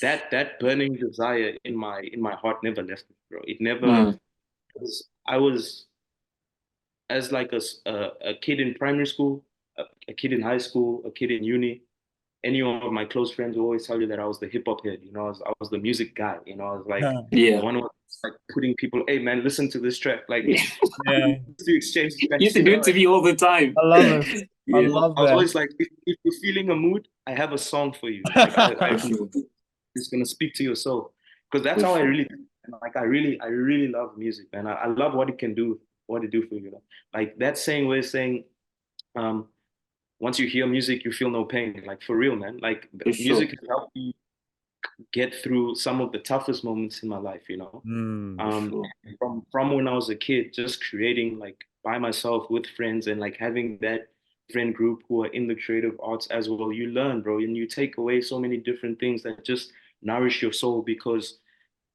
that burning desire in my heart never left me, bro. It never I was as like a kid in primary school, a kid in high school, a kid in uni. Any of my close friends will always tell you that I was the hip hop head. You know, I was the music guy. You know, I was like the one who was like putting people, hey man, listen to this track. Like, yeah, to exchange tracks. You used to do it to me all the time. I love it. I love I was that. always like, if you're feeling a mood, I have a song for you. Like, it's gonna speak to your soul, because that's how I really like. I really love music, man. I love what it can do, what it do for you. You know? Like that saying where it's saying, um, once you hear music, you feel no pain. Like for real, man. Like music has helped me get through some of the toughest moments in my life. You know, from when I was a kid, just creating like by myself with friends and like having that friend group who are in the creative arts as well. You learn, bro, and you take away so many different things that just nourish your soul, because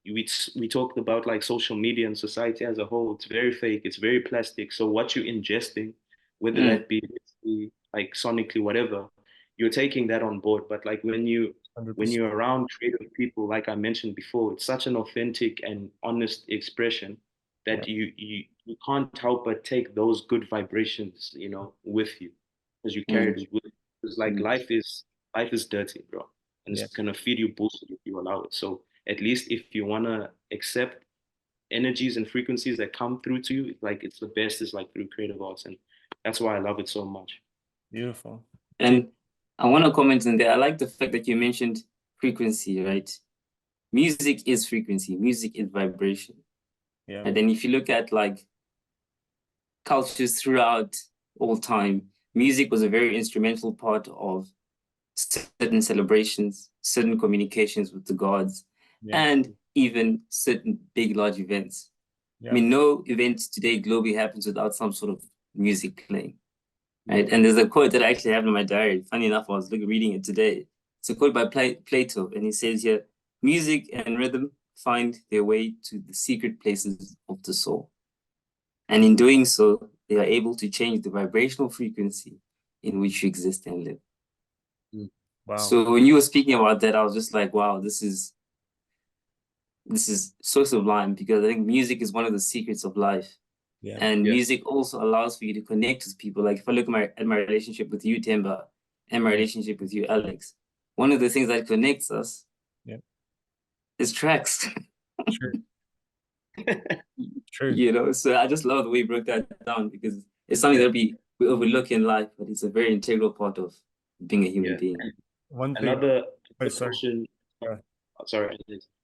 we talked about like social media and society as a whole. It's very fake, it's very plastic. So what you're ingesting, whether that be like sonically, whatever, you're taking that on board. But like when 100%. you're around creative people, like I mentioned before, it's such an authentic and honest expression that you can't help but take those good vibrations, you know, with you, because you carry it with you. Because like life is dirty, bro, and it's gonna feed you bullshit if you allow it. So at least if you wanna accept energies and frequencies that come through to you, like it's the best is like through creative arts, and that's why I love it so much. Beautiful. And I want to comment on that. I like the fact that you mentioned frequency, right? Music is frequency. Music is vibration. Yeah. And then if you look at like cultures throughout all time, music was a very instrumental part of certain celebrations, certain communications with the gods, and even certain big, large events. I mean, no event today globally happens without some sort of music playing, right? And there's a quote that I actually have in my diary. Funny enough, I was reading it today. It's a quote by Plato, and he says here, music and rhythm find their way to the secret places of the soul. And in doing so, they are able to change the vibrational frequency in which you exist and live. Wow. So when you were speaking about that, I was just like, wow, this is so sublime, because I think music is one of the secrets of life. And music also allows for you to connect with people. Like if I look at my relationship with you, Themba, and my relationship with you, Alex, one of the things that connects us is tracks. True. You know, so I just love the way you broke that down, because it's something that we overlook in life, but it's a very integral part of being a human being. One thing. Another portion,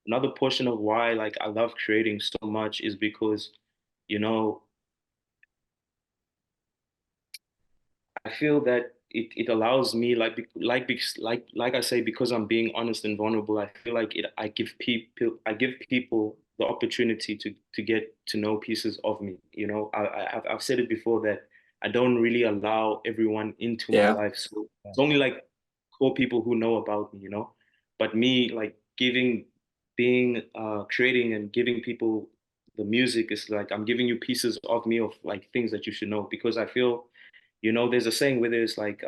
another portion of why like I love creating so much is because, you know, I feel that it allows me like I say, because I'm being honest and vulnerable, I feel like I give people the opportunity to get to know pieces of me. You know, I've said it before that I don't really allow everyone into my life. So it's only like 4 people who know about me, you know. But me like creating and giving people the music is like I'm giving you pieces of me, of like things that you should know, because I feel, you know, there's a saying where there's like,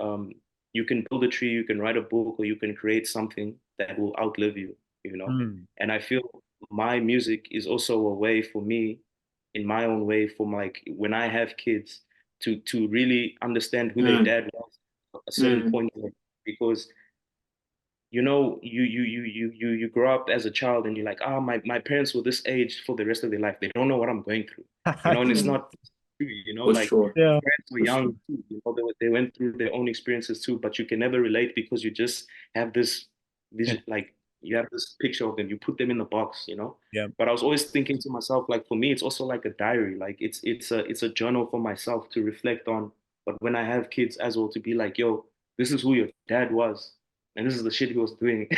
you can build a tree, you can write a book, or you can create something that will outlive you, you know? And I feel my music is also a way for me, in my own way, for like when I have kids to really understand who their dad was at a certain point, because you know, you grow up as a child and you're like, my parents were this age for the rest of their life. They don't know what I'm going through, you know, and it's not true, you know, like parents were young too, you know, they went through their own experiences too, but you can never relate because you just have this vision, like you have this picture of them, you put them in the box, you know. But I was always thinking to myself, like for me, it's also like a diary, like it's a journal for myself to reflect on. But when I have kids as well, to be like, yo, this is who your dad was. and this is the shit he was doing,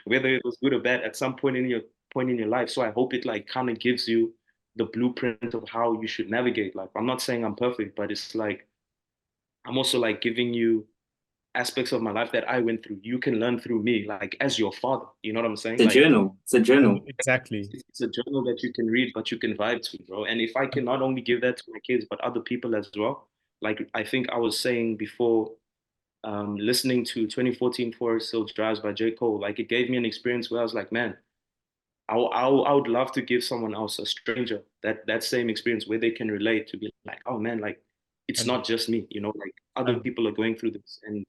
whether it was good or bad at some point in your life. So I hope it like kind of gives you the blueprint of how you should navigate life. I'm not saying I'm perfect, but it's like I'm also like giving you aspects of my life that I went through. You can learn through me, like as your father. You know what I'm saying? The Like journal. It's a journal. Exactly. it's a journal that you can read, but you can vibe to, bro. And if I can not only give that to my kids, but other people as well, like I think I was saying before, listening to 2014 Forest Hill Drives by J. Cole, like it gave me an experience where I was like, man, I would love to give someone else, a stranger, that same experience where they can relate to be like, oh man, like it's And, not just me, you know, like other people are going through this and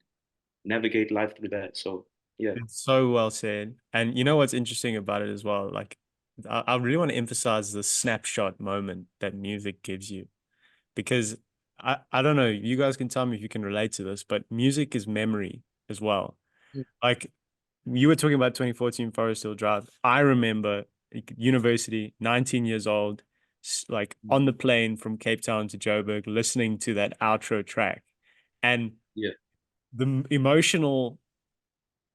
navigate life through that. So yeah. it's so well said. And you know what's interesting about it as well? Like, I really want to emphasize the snapshot moment that music gives you, because I don't know, you guys can tell me if you can relate to this, but music is memory as well. Like, you were talking about 2014 Forest Hill Drive. I remember university, 19 years old, like on the plane from Cape Town to Joburg, listening to that outro track. And Yeah. the emotional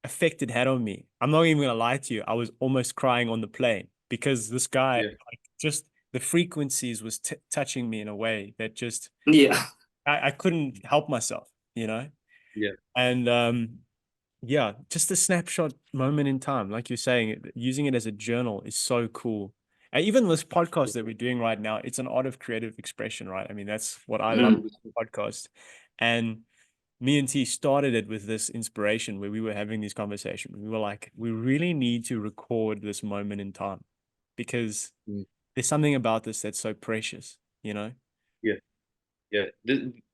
effect it had on me. I'm not even going to lie to you. I was almost crying on the plane because this guy, Yeah. like, just the frequencies was touching me in a way that just, Yeah. I couldn't help myself, you know? Yeah. And yeah, just a snapshot moment in time. Like you're saying, using it as a journal is so cool. And even this podcast that we're doing right now, it's an art of creative expression, right? I mean, that's what I love with the podcast. And me and T started it with this inspiration where we were having these conversations. We were like, we really need to record this moment in time because there's something about this that's so precious, you know? Yeah. Yeah.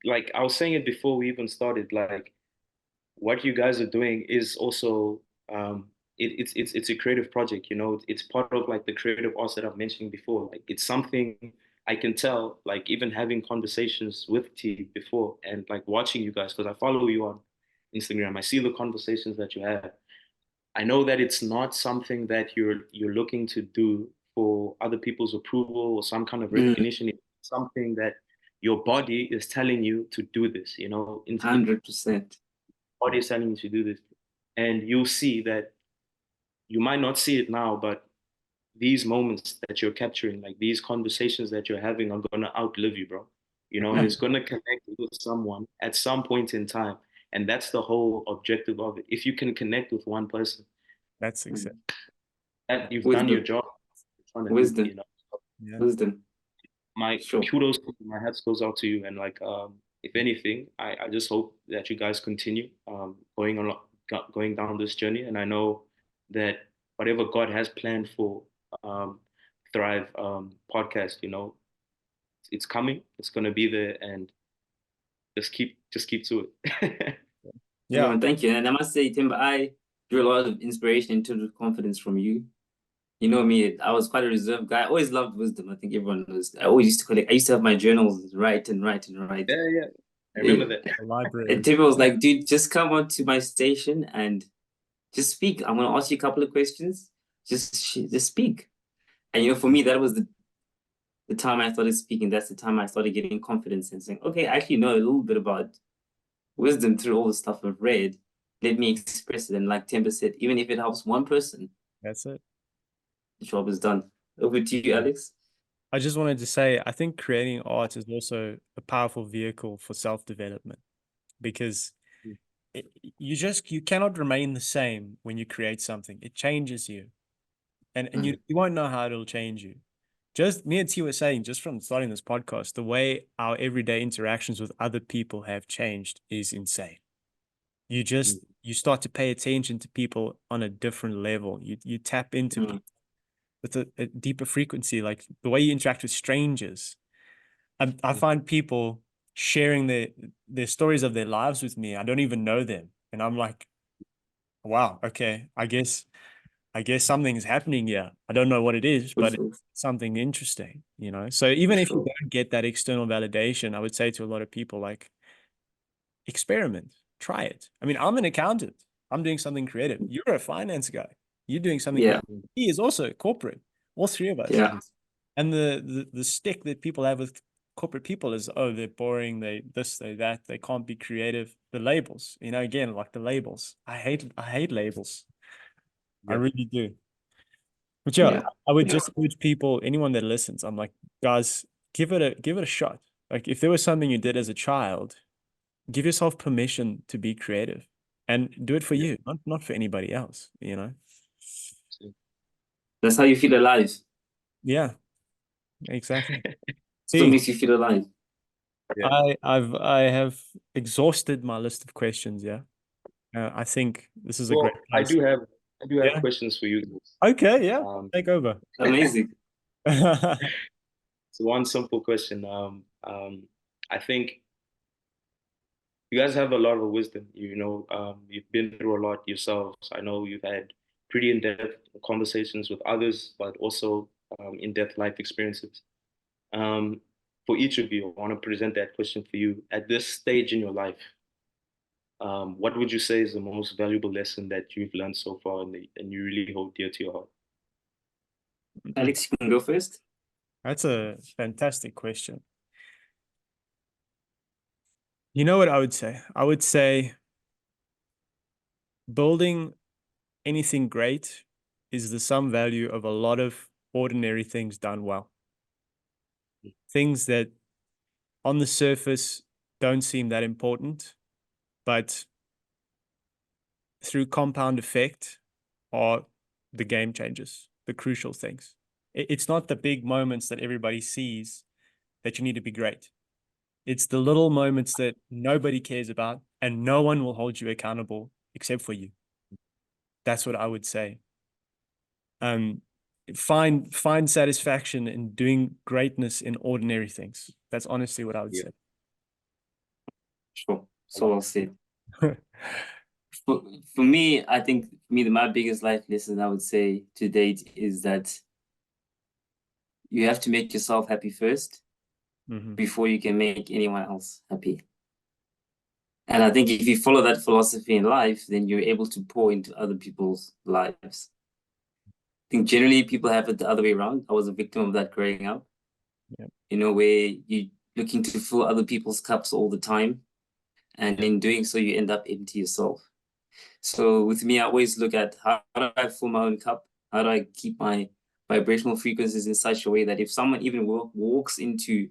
Like I was saying it before we even started, like what you guys are doing is also it's a creative project, you know. It's part of like the creative arts that I've mentioned before. Like it's something I can tell, like even having conversations with T before and like watching you guys, because I follow you on Instagram. I see the conversations that you have. I know that it's not something that you're looking to do for other people's approval or some kind of recognition. It's something that your body is telling you to do this, you know, 100%. body is telling you to do this. And you'll see that you might not see it now, but these moments that you're capturing, like these conversations that you're having, are gonna outlive you, bro. You know, and it's gonna connect with someone at some point in time. And that's the whole objective of it. If you can connect with one person, That's success. that you've done your Wisdom. job. Wisdom. You know. Yeah. Wisdom. My Sure. kudos, my hat goes out to you. And like, if anything, I just hope that you guys continue going down this journey. And I know that whatever God has planned for um, Thrive podcast, you know, it's coming. It's gonna be there, and just keep to it. Yeah. No, thank you. And I must say, Themba, I drew a lot of inspiration in terms of confidence from you. You know me, I was quite a reserved guy. I always loved wisdom. I think everyone knows. I always used to collect. I used to have my journals, write and write and write. Yeah. I remember that. The library. And Themba was like, dude, just come on to my station and just speak. I'm gonna ask you a couple of questions. Just speak. And you know, for me, that was the time I started speaking. That's the time I started getting confidence and saying, okay, I actually know a little bit about wisdom through all the stuff I've read. Let me express it. And like Themba said, even if it helps one person, That's it. the job is done. Over to you, Alex. I just wanted to say, I think creating art is also a powerful vehicle for self-development because you cannot remain the same when you create something. It changes you. And you won't know how it'll change you. Just me and T were saying, just from starting this podcast, the way our everyday interactions with other people have changed is insane. You start to pay attention to people on a different level. You tap into people with a deeper frequency, like the way you interact with strangers. I find people sharing their stories of their lives with me. I don't even know them. And I'm like, wow, okay, I guess something's happening here. I don't know what it is, but it's something interesting, you know? So even if you don't get that external validation, I would say to a lot of people, like, experiment, try it. I mean, I'm an accountant. I'm doing something creative. You're a finance guy. You're doing something. Yeah. He is also corporate. All three of us. Yeah. And the stick that people have with corporate people is, oh, they're boring, they this, they that, they can't be creative. The labels, you know, again, like the labels. I hate labels. I really do. But yeah, I would just urge people, anyone that listens, I'm like, guys, give it a shot. Like if there was something you did as a child, give yourself permission to be creative and do it for you, not for anybody else, you know? That's how you feel alive. Yeah, exactly. So it makes you feel alive. I have exhausted my list of questions. Yeah. I think this is a great place. I do have questions for you. Okay, yeah. Take over. Amazing. So one simple question. I think you guys have a lot of wisdom. You know, you've been through a lot yourselves. I know you've had pretty in-depth conversations with others, but also in-depth life experiences. For each of you, I want to present that question for you. At this stage in your life, what would you say is the most valuable lesson that you've learned so far and you really hold dear to your heart? Alex, you can go first. That's a fantastic question. You know what I would say? I would say building anything great is the sum value of a lot of ordinary things done well. Things that on the surface don't seem that important, but through compound effect are the game changers, the crucial things. It's not the big moments that everybody sees that you need to be great. It's the little moments that nobody cares about and no one will hold you accountable except for you. That's what I would say. Find satisfaction in doing greatness in ordinary things. That's honestly what I would say. Sure. So well said. For me, I think my biggest life lesson I would say to date is that you have to make yourself happy first before you can make anyone else happy. And I think if you follow that philosophy in life, then you're able to pour into other people's lives. I think generally people have it the other way around. I was a victim of that growing up. You know, where you're looking to fill other people's cups all the time. And in doing so, you end up empty yourself. So with me, I always look at how do I fill my own cup? How do I keep my vibrational frequencies in such a way that if someone even walks into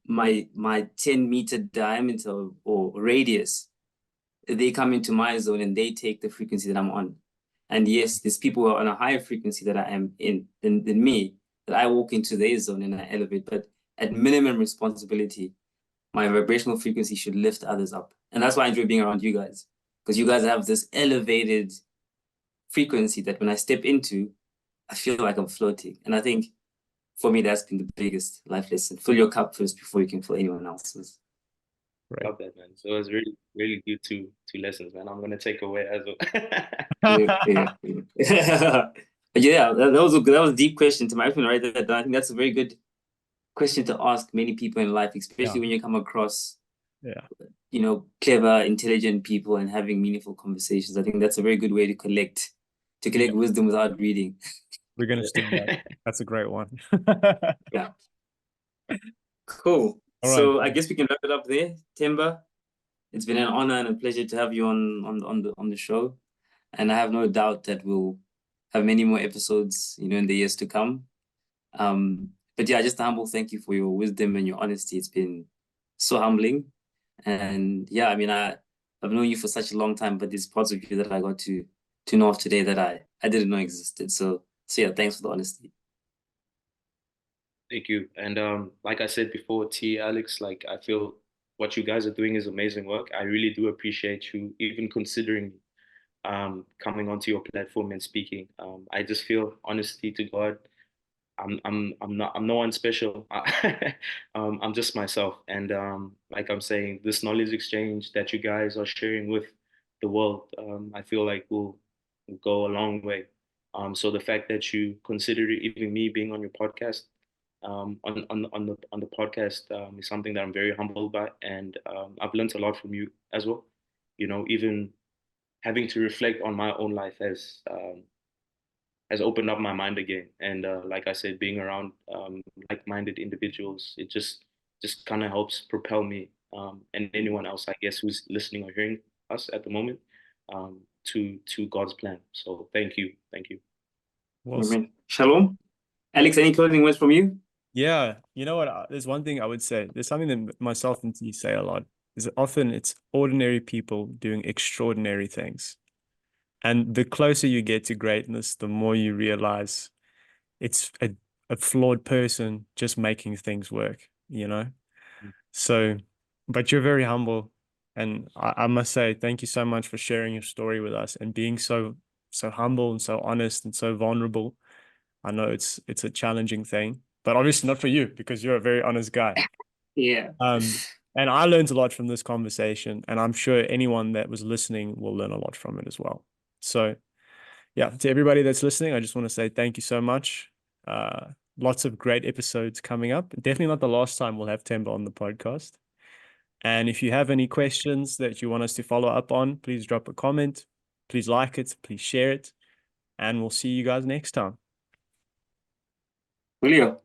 my 10-meter diameter or radius, they come into my zone and they take the frequency that I'm on. And yes, there's people who are on a higher frequency that I am in than me, that I walk into their zone and I elevate. But at minimum responsibility, my vibrational frequency should lift others up. And that's why I enjoy being around you guys, because you guys have this elevated frequency that when I step into, I feel like I'm floating. And I think for me, that's been the biggest life lesson. Fill your cup first before you can fill anyone else's. Right. Love that, man. So it's really, really good two lessons, man. I'm gonna take away as well. Yeah, that was a deep question to my friend, right? I think that's a very good question to ask many people in life, especially when you come across you know, clever, intelligent people and having meaningful conversations. I think that's a very good way to collect wisdom without reading. We're gonna steal that. That's a great one. Yeah. Cool. So I guess we can wrap it up there. Themba, it's been an honor and a pleasure to have you on the show. And I have no doubt that we'll have many more episodes, you know, in the years to come. But yeah, just a humble thank you for your wisdom and your honesty. It's been so humbling. And yeah, I mean, I've known you for such a long time, but there's parts of you that I got to know of today that I didn't know existed. So yeah, thanks for the honesty. Thank you. And like I said before, Alex, like I feel what you guys are doing is amazing work. I really do appreciate you even considering coming onto your platform and speaking. I just feel, honesty to God, I'm no one special. I'm just myself. And like I'm saying, this knowledge exchange that you guys are sharing with the world, I feel like will go a long way. So the fact that you consider even me being on your podcast, on the podcast, is something that I'm very humbled by, and I've learned a lot from you as well. You know, even having to reflect on my own life as opened up my mind again. And like I said, being around like-minded individuals, it just kind of helps propel me and anyone else, I guess, who's listening or hearing us at the moment to God's plan. So thank you. Well, Shalom. Alex, any closing words from you? Yeah, you know what? There's one thing I would say. There's something that myself and T say a lot. Is that often it's ordinary people doing extraordinary things. And the closer you get to greatness, the more you realize it's a flawed person just making things work, you know? So, but you're very humble. And I must say, thank you so much for sharing your story with us and being so humble and so honest and so vulnerable. I know it's a challenging thing, but obviously not for you because you're a very honest guy. Yeah. And I learned a lot from this conversation, and I'm sure anyone that was listening will learn a lot from it as well. So yeah, to everybody that's listening, I just want to say thank you so much. Lots of great episodes coming up. Definitely not the last time we'll have Themba on the podcast. And if you have any questions that you want us to follow up on, please drop a comment. Please like it. Please share it. And we'll see you guys next time. Julio.